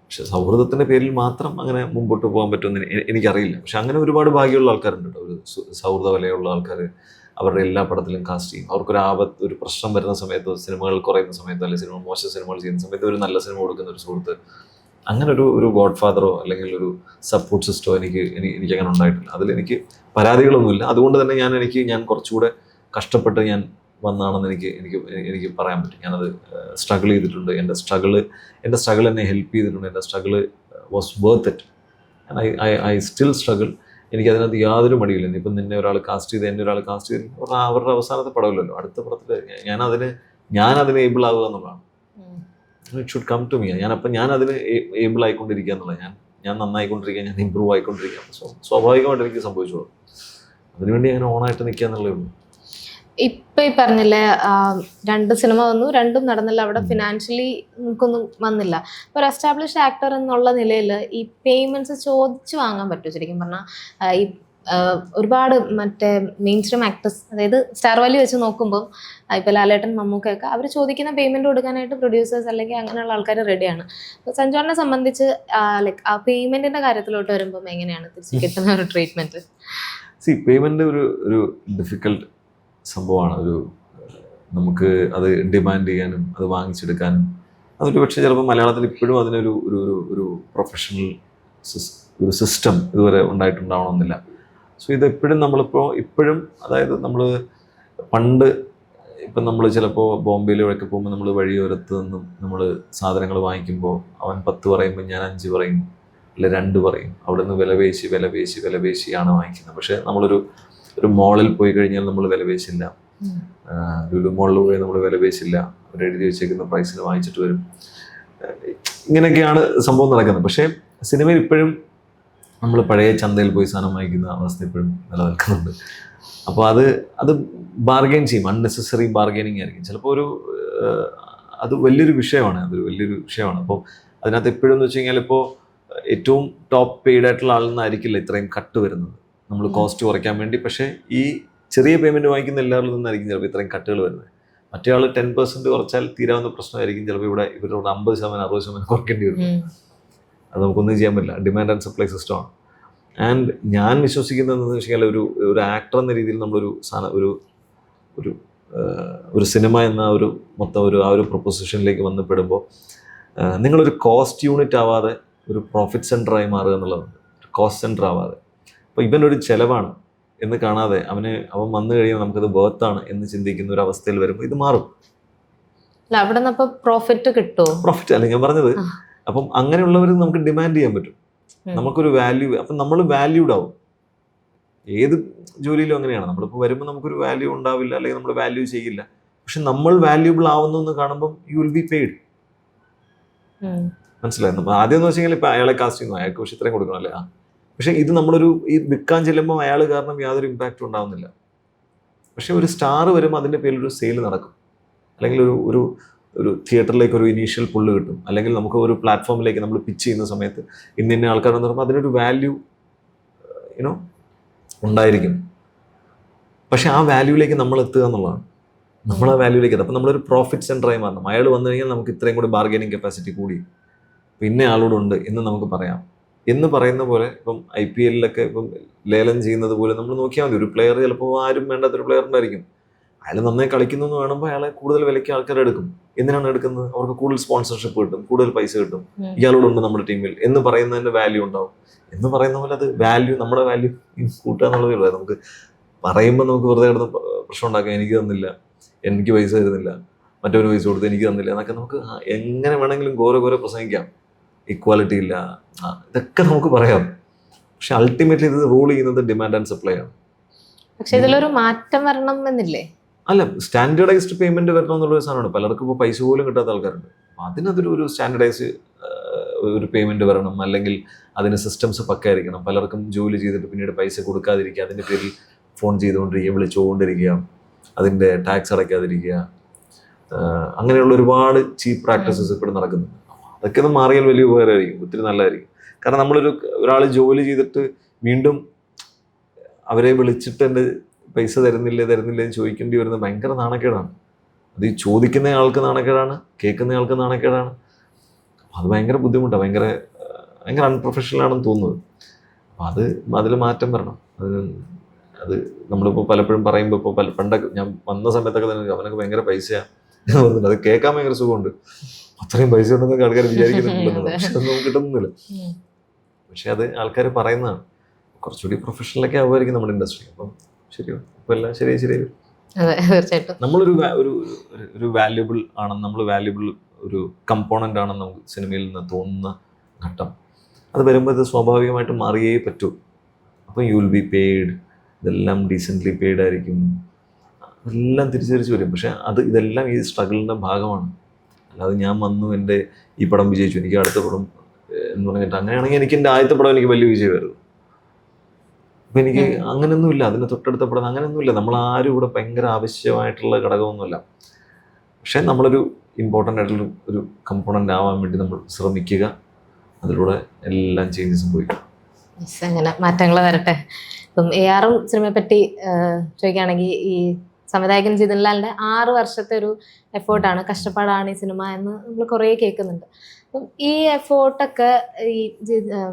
S1: പക്ഷെ സൗഹൃദത്തിൻ്റെ പേരിൽ മാത്രം അങ്ങനെ മുമ്പോട്ട് പോകാൻ പറ്റുമെന്ന് എനിക്കറിയില്ല. പക്ഷെ അങ്ങനെ ഒരുപാട് ഭാഗ്യമുള്ള ആൾക്കാരുണ്ട് കേട്ടോ. ഒരു സൗഹൃദ വലയുള്ള ആൾക്കാർ അവരുടെ എല്ലാ പടത്തിലും കാസ്റ്റ് ചെയ്യും. അവർക്കൊരു ഒരു പ്രശ്നം വരുന്ന സമയത്തോ, സിനിമകൾ കുറയുന്ന സമയത്തോ, അല്ലെങ്കിൽ മോശം സിനിമകൾ ചെയ്യുന്ന സമയത്ത് ഒരു നല്ല സിനിമ കൊടുക്കുന്ന ഒരു സുഹൃത്ത്, അങ്ങനെ ഒരു ഗോഡ് ഫാദറോ അല്ലെങ്കിൽ ഒരു സപ്പോർട്ട് സിസ്റ്റമോ എനിക്ക് അങ്ങനെ ഉണ്ടായിട്ടില്ല. അതിലെനിക്ക് പരാതികളൊന്നുമില്ല. അതുകൊണ്ട് തന്നെ ഞാൻ കുറച്ചുകൂടെ കഷ്ടപ്പെട്ട് ഞാൻ വന്നാണെന്ന് എനിക്ക് പറയാൻ പറ്റും. ഞാനത് സ്ട്രഗിൾ ചെയ്തിട്ടുണ്ട്. എൻ്റെ സ്ട്രഗിൾ എന്നെ ഹെൽപ്പ് ചെയ്തിട്ടുണ്ട്. എൻ്റെ struggle was worth it. I still struggle. എനിക്കതിനകത്ത് യാതൊരു മടിയില്ല. ഇപ്പം നിന്നെ ഒരാൾ കാസ്റ്റ് ചെയ്ത് എന്നെ ഒരാൾ കാസ്റ്റ് ചെയ്ത് അവരുടെ അവസാനത്തെ പടമില്ലല്ലോ, അടുത്ത പടത്തിൽ ഞാനതിന് ഏബിൾ ആവുക എന്നുള്ളതാണ്. It should come to me. ഞാൻ അതിന് ഏബിൾ ആയിക്കൊണ്ടിരിക്കുക എന്നുള്ളത്, ഞാൻ നന്നായിക്കൊണ്ടിരിക്കുക, ഞാൻ ഇമ്പ്രൂവ് ആയിക്കൊണ്ടിരിക്കുക. സ്വാഭാവികമായിട്ട് എനിക്ക് സംഭവിച്ചോളൂ. അതിനുവേണ്ടി ഞാൻ ഓണായിട്ട് നിൽക്കുക എന്നുള്ളേ ഉള്ളൂ.
S2: ഇപ്പൊ ഈ പറഞ്ഞില്ലേ 2 സിനിമ വന്നു, 2ഉം നടന്നില്ല, അവിടെ ഫിനാൻഷ്യലി നമുക്കൊന്നും വന്നില്ല. ഒരു എസ്റ്റാബ്ലിഷ്ഡ് ആക്ടർ എന്നുള്ള നിലയിൽ ഈ പേയ്മെന്റ്സ് ചോദിച്ചു വാങ്ങാൻ പറ്റും? ശരിക്കും പറഞ്ഞാൽ ഈ ഒരുപാട് മറ്റേ മെയിൻ സ്ട്രീം ആക്ടേഴ്സ്, അതായത് സ്റ്റാർ വാല്യൂ വെച്ച് നോക്കുമ്പോൾ ഇപ്പോൾ ലാലേട്ടൻ, മമ്മൂക്കയൊക്കെ അവർ ചോദിക്കുന്ന പേയ്മെന്റ് കൊടുക്കാനായിട്ട് പ്രൊഡ്യൂസേഴ്സ് അല്ലെങ്കിൽ അങ്ങനെയുള്ള ആൾക്കാർ റെഡിയാണ്. അപ്പോൾ സഞ്ജോണിനെ സംബന്ധിച്ച് ലൈക്ക് ആ പേയ്മെന്റിന്റെ കാര്യത്തിലോട്ട് വരുമ്പോൾ എങ്ങനെയാണ് തിരിച്ച് കിട്ടുന്ന ഒരു ട്രീറ്റ്മെന്റ്?
S1: പേയ്മെന്റ് ഒരു ഡിഫിക്കൽട്ട് സംഭവമാണ്. നമുക്ക് അത് ഡിമാൻഡ് ചെയ്യാനും അത് വാങ്ങിച്ചെടുക്കാനും അതൊരു പക്ഷേ ചിലപ്പോൾ മലയാളത്തിൽ ഇപ്പോഴും അതിനൊരു ഒരു പ്രൊഫഷണൽ ഒരു സിസ്റ്റം ഇതുവരെ ഉണ്ടായിട്ടുണ്ടാവണമെന്നില്ല. സോ ഇതെപ്പോഴും ഇപ്പോഴും അതായത് നമ്മൾ പണ്ട് ഇപ്പം നമ്മൾ ചിലപ്പോൾ ബോംബെയിലൊക്കെ പോകുമ്പോൾ നമ്മൾ വഴിയോരത്ത് നിന്നും നമ്മൾ സാധനങ്ങൾ വാങ്ങിക്കുമ്പോൾ അവൻ 10 പറയുമ്പോൾ ഞാൻ 5 പറയും, അല്ലെ 2 പറയും. അവിടെ നിന്ന് വില പേശിയാണ് വാങ്ങിക്കുന്നത്. പക്ഷേ നമ്മളൊരു മോളിൽ പോയി കഴിഞ്ഞാൽ നമ്മൾ വില പേശില്ല, ലുലു മോളിൽ പോയി നമ്മൾ വില പേശില്ല, അവരെഴുതി വെച്ചേക്കുന്ന പ്രൈസിന് വാങ്ങിച്ചിട്ട് വരും. ഇങ്ങനെയൊക്കെയാണ് സംഭവം നടക്കുന്നത്. പക്ഷേ സിനിമയിൽ ഇപ്പോഴും നമ്മൾ പഴയ ചന്തയിൽ പോയി സാധനം വാങ്ങിക്കുന്ന അവസ്ഥ ഇപ്പോഴും നിലനിൽക്കുന്നുണ്ട്. അപ്പോൾ അത് ബാർഗെയിൻ ചെയ്യും, അൺനെസസറി ബാർഗെയിനിങ് ആയിരിക്കും ചിലപ്പോൾ. അത് വലിയൊരു വിഷയമാണ്, അപ്പോൾ അതിനകത്ത് എപ്പോഴും എന്ന് വെച്ച് കഴിഞ്ഞാൽ ഇപ്പോൾ ഏറ്റവും ടോപ്പ് പെയ്ഡ് ആയിട്ടുള്ള ആളിൽ നിന്നായിരിക്കില്ല ഇത്രയും കട്ട് വരുന്നത്, നമ്മൾ കോസ്റ്റ് കുറയ്ക്കാൻ വേണ്ടി. പക്ഷേ ഈ ചെറിയ പേയ്മെൻറ്റ് വാങ്ങിക്കുന്ന എല്ലാവരിൽ നിന്നായിരിക്കും ചിലപ്പോൾ ഇത്രയും കട്ടുകൾ വരുന്നത്. മറ്റേ ആൾ 10% കുറച്ചാൽ തീരാവുന്ന പ്രശ്നമായിരിക്കും ചിലപ്പോൾ ഇവരോട് 50%, 60% കുറയ്ക്കേണ്ടി വരും. അത് നമുക്കൊന്നും ചെയ്യാൻ പറ്റില്ല. ഡിമാൻഡ് ആൻഡ് സപ്ലൈ സിസ്റ്റമാണ്. ആൻഡ് ഞാൻ വിശ്വസിക്കുന്നതെന്ന് വെച്ച് കഴിഞ്ഞാൽ ഒരു ആക്ടർ എന്ന രീതിയിൽ നമ്മളൊരു ഒരു ഒരു സിനിമ എന്ന മൊത്തം ആ ഒരു പ്രൊപ്പോസിഷനിലേക്ക് വന്നപ്പെടുമ്പോൾ നിങ്ങളൊരു കോസ്റ്റ് യൂണിറ്റ് ആവാതെ ഒരു പ്രോഫിറ്റ് സെൻറ്ററായി മാറുക എന്നുള്ളതുണ്ട്. കോസ്റ്റ് സെൻറ്റർ ആവാതെ. അപ്പോൾ ഇവനൊരു ചിലവാണ് എന്ന് കാണാതെ അവൻ വന്നു കഴിയുമ്പോൾ നമുക്കത് ബർത്താണ് എന്ന് ചിന്തിക്കുന്ന ഒരു അവസ്ഥയിൽ വരുമ്പോൾ ഇത് മാറും.
S2: അവിടെ നിന്ന് പ്രോഫിറ്റ് കിട്ടുമോ?
S1: പ്രോഫിറ്റ് അല്ല ഞാൻ പറഞ്ഞത്. അപ്പം അങ്ങനെയുള്ളവർ നമുക്ക് ഡിമാൻഡ് ചെയ്യാൻ പറ്റും. നമുക്കൊരു വാല്യൂ, അപ്പം നമ്മൾ വാല്യൂഡ് ആവും. ഏത് ജോലിയിലും അങ്ങനെയാണ്. നമ്മളിപ്പോൾ വരുമ്പോൾ നമുക്കൊരു വാല്യൂ ഉണ്ടാവില്ല, അല്ലെങ്കിൽ നമ്മൾ വാല്യൂ ചെയ്യില്ല. പക്ഷെ നമ്മൾ വാല്യൂബിൾ ആവുന്നു എന്ന് കാണുമ്പോൾ യു വിൽ ബി പെയ്ഡ്. മനസ്സിലായി? ആദ്യം എന്ന് വെച്ച് കഴിഞ്ഞാൽ ഇപ്പം അയാളെ കാസ്റ്റ് ചെയ്യുന്നു, അയാൾക്ക് പക്ഷെ ഇത്രയും കൊടുക്കണം അല്ലേ. പക്ഷെ ഇത് ഈ വിൽക്കാൻ ചെല്ലുമ്പോൾ അയാൾ കാരണം യാതൊരു ഇമ്പാക്റ്റും ഉണ്ടാവുന്നില്ല. പക്ഷെ ഒരു സ്റ്റാർ വരുമ്പോൾ അതിൻ്റെ പേരിൽ ഒരു സെയിൽ നടക്കും, അല്ലെങ്കിൽ ഒരു തിയേറ്ററിലേക്ക് ഒരു ഇനീഷ്യൽ പുള്ള് കിട്ടും, അല്ലെങ്കിൽ നമുക്ക് ഒരു പ്ലാറ്റ്ഫോമിലേക്ക് നമ്മൾ പിച്ച് ചെയ്യുന്ന സമയത്ത് ഇന്ന ആൾക്കാരെന്ന് പറയുമ്പോൾ അതിനൊരു വാല്യൂ ഉണ്ടായിരിക്കും. പക്ഷെ ആ വാല്യൂയിലേക്ക് നമ്മൾ എത്തുക എന്നുള്ളതാണ്. നമ്മൾ ആ വാല്യൂയിലേക്ക് എത്തുക. അപ്പം നമ്മളൊരു പ്രോഫിറ്റ് സെൻറ്ററായി മാറണം. അയാൾ വന്നു കഴിഞ്ഞാൽ നമുക്ക് ഇത്രയും കൂടി ബാർഗൈനിങ് കപ്പാസിറ്റി കൂടി, പിന്നെ ആളോടുണ്ട് എന്ന് നമുക്ക് പറയാം എന്ന് പറയുന്ന പോലെ ഇപ്പം IPL ഇപ്പം ലേലം ചെയ്യുന്നത് പോലെ നമ്മൾ നോക്കിയാൽ മതി. ഒരു പ്ലെയർ ചിലപ്പോൾ ആരും വേണ്ടാത്തൊരു പ്ലെയർ ഉണ്ടായിരിക്കും. അയാൾ നന്നായി കളിക്കുന്നു എന്ന് കാണുമ്പോൾ അയാളെ കൂടുതൽ വിലയ്ക്ക് ആൾക്കാർ എടുക്കും. എന്തിനാണ് എടുക്കുന്നത്? അവർക്ക് കൂടുതൽ സ്പോൺസർഷിപ്പ് കിട്ടും, കൂടുതൽ പൈസ കിട്ടും, ഇയാളോടുണ്ട് നമ്മുടെ ടീമിൽ എന്ന് പറയുന്നതിൻ്റെ വാല്യൂ ഉണ്ടാവും. എന്ന് പറയുന്ന പോലെ അത് വാല്യൂ, നമ്മുടെ വാല്യൂ കൂട്ടുക എന്നുള്ളതേ ഉള്ളൂ. നമുക്ക് പറയുമ്പോൾ നമുക്ക് വെറുതെ കിടന്ന് പ്രശ്നം ഉണ്ടാക്കാം. എനിക്ക് തന്നില്ല, എനിക്ക് പൈസ തരുന്നില്ല, മറ്റൊരു പൈസ കൊടുത്ത് എനിക്ക് തന്നില്ല എന്നൊക്കെ നമുക്ക് എങ്ങനെ വേണമെങ്കിലും ഘോര പ്രസംഗിക്കാം. ഈക്വാലിറ്റി ഇല്ല, ഇതൊക്കെ നമുക്ക് പറയാം. പക്ഷെ അൾട്ടിമേറ്റ്ലി ഇത് റൂൾ ചെയ്യുന്നത് ഡിമാൻഡ് ആൻഡ് സപ്ലൈ ആണ്.
S2: പക്ഷെ ഇതിലൊരു മാറ്റം വരണം എന്നില്ലേ?
S1: അല്ല, സ്റ്റാൻഡേർഡൈസ്ഡ് പേയ്മെന്റ് വരണം എന്നുള്ളൊരു സാധനമാണ്. പലർക്കും ഇപ്പോൾ പൈസ പോലും കിട്ടാത്ത ആൾക്കാരുണ്ട്. അതിനതൊരു സ്റ്റാൻഡേർഡൈസ് ഒരു പേയ്മെന്റ് വരണം, അല്ലെങ്കിൽ അതിന് സിസ്റ്റംസ് പക്കായിരിക്കണം. പലർക്കും ജോലി ചെയ്തിട്ട് പിന്നീട് പൈസ കൊടുക്കാതിരിക്കുക, അതിൻ്റെ പേരിൽ ഫോൺ ചെയ്തുകൊണ്ടിരിക്കുക, വിളിച്ചുകൊണ്ടിരിക്കുക, അതിൻ്റെ ടാക്സ് അടയ്ക്കാതിരിക്കുക, അങ്ങനെയുള്ള ഒരുപാട് ചീപ്പ് പ്രാക്ടീസസ് ഇപ്പോൾ നടക്കുന്നുണ്ട്. അതൊക്കെ ഒന്ന് മാറിയാൽ വലിയ ഉപകാരമായിരിക്കും, ഒത്തിരി നല്ലതായിരിക്കും. കാരണം ഒരാൾ ജോലി ചെയ്തിട്ട് വീണ്ടും അവരെ വിളിച്ചിട്ട് എൻ്റെ പൈസ തരുന്നില്ലേ എന്ന് ചോദിക്കേണ്ടി വരുന്നത് ഭയങ്കര നാണക്കേടാണ്. അത് ഈ ചോദിക്കുന്ന ആൾക്ക് നാണക്കേടാണ്, കേൾക്കുന്ന ആൾക്ക് നാണക്കേടാണ്. അത് ഭയങ്കര ബുദ്ധിമുട്ടാണ്, ഭയങ്കര അൺപ്രൊഫഷണൽ ആണെന്ന് തോന്നുന്നത്. അപ്പം അതിൽ മാറ്റം വരണം. അത് നമ്മളിപ്പോൾ പലപ്പോഴും പറയുമ്പോൾ ഇപ്പോൾ പണ്ടൊക്കെ ഞാൻ വന്ന സമയത്തൊക്കെ തന്നെ അവനൊക്കെ ഭയങ്കര പൈസയാണ് തോന്നുന്നുണ്ട്. അത് കേൾക്കാൻ ഭയങ്കര സുഖമുണ്ട്. അത്രയും പൈസ ഉണ്ടെന്നൊക്കെ ആൾക്കാർ വിചാരിക്കുന്നുണ്ടെന്ന്, പക്ഷെ അതൊന്നും കിട്ടുന്നില്ല. പക്ഷെ അത് ആൾക്കാർ പറയുന്നതാണ്. കുറച്ചുകൂടി പ്രൊഫഷണലൊക്കെ ആവുമായിരിക്കും നമ്മുടെ ഇൻഡസ്ട്രി. അപ്പം ശരിയോ, ഇപ്പം എല്ലാം ശരിയായി
S2: തീർച്ചയായിട്ടും
S1: ഒരു വാല്യുബിൾ ആണെന്ന്, നമ്മൾ വാല്യുബിൾ ഒരു കമ്പോണൻ്റ് ആണെന്ന് നമുക്ക് സിനിമയിൽ നിന്ന് തോന്നുന്ന ഘട്ടം അത് വരുമ്പോൾ ഇത് സ്വാഭാവികമായിട്ട് മാറിയേ പറ്റൂ. അപ്പം യു വിൽ ബി പെയ്ഡ്, ഇതെല്ലാം ഡീസൻ്റ്ലി പെയ്ഡ് ആയിരിക്കും, അതെല്ലാം തിരിച്ചു വരും. പക്ഷെ ഇതെല്ലാം ഈ സ്ട്രഗിളിൻ്റെ ഭാഗമാണ്. അല്ലാതെ ഞാൻ വന്നു എൻ്റെ ഈ പടം വിജയിച്ചു, എനിക്ക് അടുത്ത പടം എന്ന് പറഞ്ഞിട്ട് അങ്ങനെയാണെങ്കിൽ എനിക്ക് എൻ്റെ ആദ്യത്തെ പടം എനിക്ക് വലിയ വിജയമായിരുന്നു. അപ്പം എനിക്ക് അങ്ങനെയൊന്നുമില്ല, അതിന് തൊട്ടടുത്ത പടം അങ്ങനെയൊന്നുമില്ല. നമ്മളാരും ഇവിടെ ഭയങ്കര ആവശ്യമായിട്ടുള്ള ഘടകമൊന്നുമില്ല. പക്ഷെ നമ്മളൊരു ഇമ്പോർട്ടൻ്റ് ആയിട്ടുള്ള ഒരു കമ്പോണൻ്റ് ആവാൻ വേണ്ടി നമ്മൾ ശ്രമിക്കുക. അതിലൂടെ എല്ലാം ചേഞ്ച് സംഭവിക്കും.
S2: അങ്ങനെ മാറ്റങ്ങൾ വരട്ടെ. ഇപ്പം AR സിനിമയെ പറ്റി ചോദിക്കുകയാണെങ്കിൽ, ഈ സംവിധായകൻ ജിതിൻ ലാലിൻ്റെ 6 വർഷത്തെ ഒരു എഫേർട്ടാണ്, കഷ്ടപ്പാടാണ് ഈ സിനിമ എന്ന് നമ്മൾ കുറേ കേൾക്കുന്നുണ്ട്. അപ്പം ഈ എഫേർട്ടൊക്കെ ഈ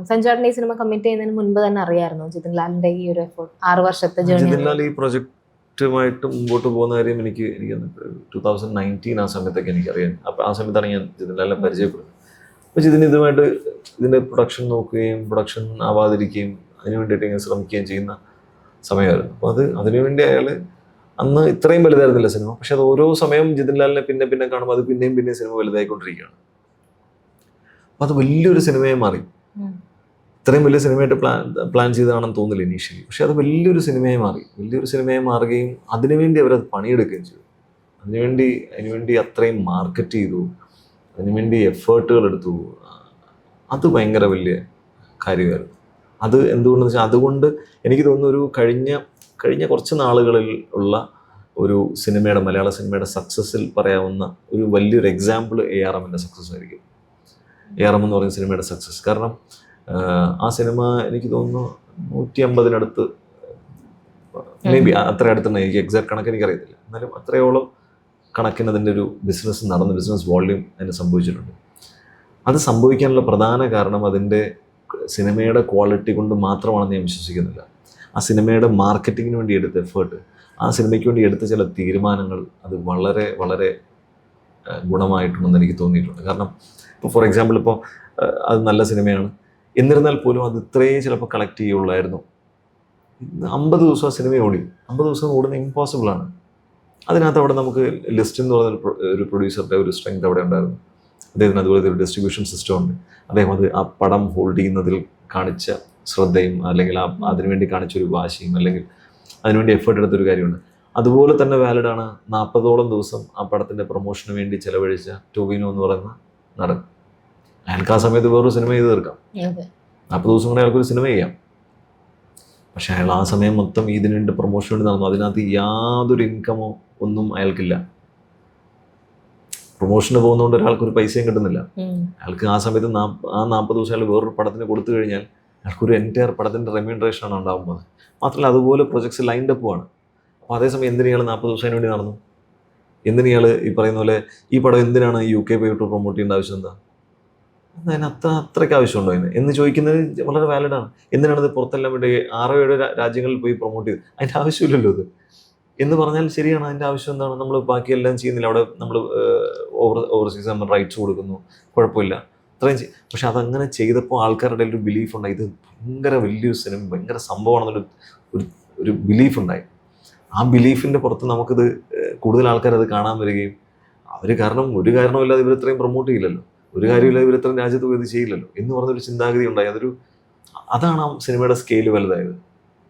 S2: സഞ്ജുവേട്ടൻ ഈ സിനിമ കമ്മിറ്റ് ചെയ്യുന്നതിന് മുൻപ് തന്നെ അറിയാമായിരുന്നു ജിതിൻ ലാലിൻ്റെ ഈ ഒരു എഫേർട്ട് 6 വർഷത്തെ ജേർണി?
S1: ജിതിൻ ലാൽ ഈ പ്രൊജക്റ്റുമായിട്ട് മുമ്പോട്ട് പോകുന്ന കാര്യം എനിക്ക് 2019 ആ സമയത്തൊക്കെ എനിക്കറിയാം. അപ്പം ആ സമയത്താണ് ഞാൻ ജിതിൻ ലാലിനെ പരിചയപ്പെടുന്നത്. അപ്പോൾ ഇതിൻ്റെ പ്രൊഡക്ഷൻ നോക്കുകയും പ്രൊഡക്ഷൻ ആവാതിരിക്കുകയും അതിന് വേണ്ടിയിട്ട് ഇങ്ങനെ ശ്രമിക്കുകയും ചെയ്യുന്ന സമയമായിരുന്നു. അപ്പോൾ അതിനുവേണ്ടി അയാൾ അന്ന് ഇത്രയും വലുതായിരുന്നില്ല സിനിമ. പക്ഷെ അത് ഓരോ സമയം ജിതിൻ ലാലിനെ പിന്നെ കാണുമ്പോൾ അത് പിന്നെയും സിനിമ വലുതായിക്കൊണ്ടിരിക്കുകയാണ്. അപ്പോൾ അത് വലിയൊരു സിനിമയെ മാറി. ഇത്രയും വലിയ സിനിമയായിട്ട് പ്ലാൻ ചെയ്തതാണെന്ന് തോന്നില്ല ഇനീഷ്യലി. പക്ഷെ അത് വലിയൊരു സിനിമയെ മാറുകയും അതിനുവേണ്ടി അവരത് പണിയെടുക്കുകയും ചെയ്തു. അതിനുവേണ്ടി അത്രയും മാർക്കറ്റ് ചെയ്തു, അതിനുവേണ്ടി എഫേർട്ടുകൾ എടുത്തു. അത് ഭയങ്കര വലിയ കാര്യമായിരുന്നു. അത് എന്തുകൊണ്ടെന്ന് വെച്ചാൽ അതുകൊണ്ട് എനിക്ക് തോന്നുന്നു ഒരു കഴിഞ്ഞ കുറച്ച് നാളുകളിൽ ഉള്ള ഒരു മലയാള സിനിമയുടെ സക്സസ്സിൽ പറയാവുന്ന ഒരു വലിയൊരു എക്സാമ്പിൾ ARMൻ്റെ സക്സസ് ആയിരിക്കും. ARM എന്ന് പറയുന്ന സിനിമയുടെ സക്സസ്. കാരണം ആ സിനിമ എനിക്ക് തോന്നുന്നു 150-നടുത്ത്, മേ ബി അത്ര അടുത്തുണ്ട്, എനിക്ക് എക്സാക്ട് കണക്ക് എനിക്കറിയത്തില്ല, എന്നാലും അത്രയോളം കണക്കിന് അതിൻ്റെ ഒരു ബിസിനസ് വോള്യൂം അതിന് സംഭവിച്ചിട്ടുണ്ട്. അത് സംഭവിക്കാനുള്ള പ്രധാന കാരണം അതിൻ്റെ സിനിമയുടെ ക്വാളിറ്റി കൊണ്ട് മാത്രമാണെന്ന് ഞാൻ വിശ്വസിക്കുന്നില്ല. ആ സിനിമയുടെ മാർക്കറ്റിങ്ങിന് വേണ്ടി എടുത്ത എഫേർട്ട്, ആ സിനിമയ്ക്ക് വേണ്ടി എടുത്ത ചില തീരുമാനങ്ങൾ അത് വളരെ വളരെ ഗുണമായിട്ടുണ്ടെന്ന് എനിക്ക് തോന്നിയിട്ടുണ്ട്. കാരണം ഇപ്പോൾ ഫോർ എക്സാമ്പിൾ ഇപ്പോൾ അത് നല്ല സിനിമയാണ്, എന്നിരുന്നാൽ പോലും അത് ഇത്രയും ചിലപ്പോൾ കളക്ട് ചെയ്യുള്ളായിരുന്നു. 50 ദിവസം ആ സിനിമ ഓടി, 50 ദിവസം ഓടുന്നത് ഇമ്പോസിബിളാണ്. അതിനകത്ത് അവിടെ നമുക്ക് ലിസ്റ്റ് എന്ന് പറയുന്ന ഒരു പ്രൊഡ്യൂസറുടെ ഒരു സ്ട്രെങ്ത് അവിടെ ഉണ്ടായിരുന്നു. അദ്ദേഹത്തിന് അതുപോലെ ഒരു ഡിസ്ട്രിബ്യൂഷൻ സിസ്റ്റം ഉണ്ട്. അദ്ദേഹം അത് ആ പടം ഹോൾഡ് ചെയ്യുന്നതിൽ കാണിച്ച ശ്രദ്ധയും അല്ലെങ്കിൽ അതിനുവേണ്ടി കാണിച്ചൊരു വാശിയും അല്ലെങ്കിൽ അതിനുവേണ്ടി എഫേർട്ട് എടുത്തൊരു കാര്യമുണ്ട്. അതുപോലെ തന്നെ വാലിഡാണ് 40ഓളം ദിവസം ആ പടത്തിൻ്റെ പ്രൊമോഷന് വേണ്ടി ചെലവഴിച്ച ടോവിനോ എന്ന് പറയുന്ന നടൻ. അയാൾക്ക് ആ സമയത്ത് വേറൊരു സിനിമ ചെയ്ത് തീർക്കാം. 40 ദിവസം കൊണ്ട് അയാൾക്കൊരു സിനിമ ചെയ്യാം. പക്ഷെ അയാൾ ആ സമയം മൊത്തം ഇതിന് വേണ്ടി പ്രൊമോഷന് വേണ്ടി നടന്നു. അതിനകത്ത് യാതൊരു ഇൻകമോ ഒന്നും അയാൾക്കില്ല. പ്രൊമോഷന് പോകുന്നതുകൊണ്ട് ഒരാൾക്കൊരു പൈസയും കിട്ടുന്നില്ല. അയാൾക്ക് ആ സമയത്ത് ആ 40 ദിവസം അയാൾ വേറൊരു പടത്തിന് കൊടുത്തു കഴിഞ്ഞാൽ അയാൾക്കൊരു എൻറ്റയർ പടത്തിൻ്റെ റെമ്യൂണറേഷനാണ് ഉണ്ടാകുന്നത്. മാത്രമല്ല അതുപോലെ പ്രൊജക്ട്സ് ലൈൻഡ് അപ്പുമാണ്. അപ്പോൾ അതേസമയം എന്തിനാൾ 40 ദിവസത്തിന് വേണ്ടി നടന്നു? എന്തിനാൾ ഈ പറയുന്ന പോലെ ഈ പടം എന്തിനാണ് UK പോയിട്ട് പ്രൊമോട്ട് ചെയ്യേണ്ട ആവശ്യം എന്താ? അതിന് അത്രയ്ക്ക് ആവശ്യമുണ്ടോ അതിന് എന്ന് ചോദിക്കുന്നത് വളരെ വാലിഡാണ്. എന്തിനാണത് പുറത്തെല്ലാം വേണ്ടി 6-7 രാജ്യങ്ങളിൽ പോയി പ്രൊമോട്ട് ചെയ്ത്? അതിൻ്റെ ആവശ്യമില്ലല്ലോ ഇത് എന്ന് പറഞ്ഞാൽ ശരിയാണ്. അതിൻ്റെ ആവശ്യം എന്താണ്? നമ്മൾ ബാക്കിയെല്ലാം ചെയ്യുന്നില്ല. അവിടെ നമ്മൾ ഓവർസീസ് നമ്മൾ റൈറ്റ്സ് കൊടുക്കുന്നു, കുഴപ്പമില്ല, അത്രയും ചെയ്യും. പക്ഷെ അതങ്ങനെ ചെയ്തപ്പോൾ ആൾക്കാരുടെ ഒരു ബിലീഫ് ഉണ്ടായി, ഇത് ഭയങ്കര വലിയൊരു സിനിമ, ഭയങ്കര സംഭവമാണെന്നൊരു ഒരു ബിലീഫ് ഉണ്ടായി. ആ ബിലീഫിൻ്റെ പുറത്ത് നമുക്കിത് കൂടുതൽ ആൾക്കാരത് കാണാൻ വരികയും അവർ കാരണം ഒരു കാരണമില്ലാതെ ഇവർ ഇത്രയും പ്രൊമോട്ട് ചെയ്യില്ലല്ലോ, ഒരു കാര്യമില്ലാതെ ഇവർ ഇത്രയും രാജ്യത്ത് പോയി ഇത് ചെയ്യില്ലല്ലോ എന്ന് പറഞ്ഞൊരു ചിന്താഗതി ഉണ്ടായി. അതാണ് ആ സിനിമയുടെ സ്കെയിൽ വലുതായത്.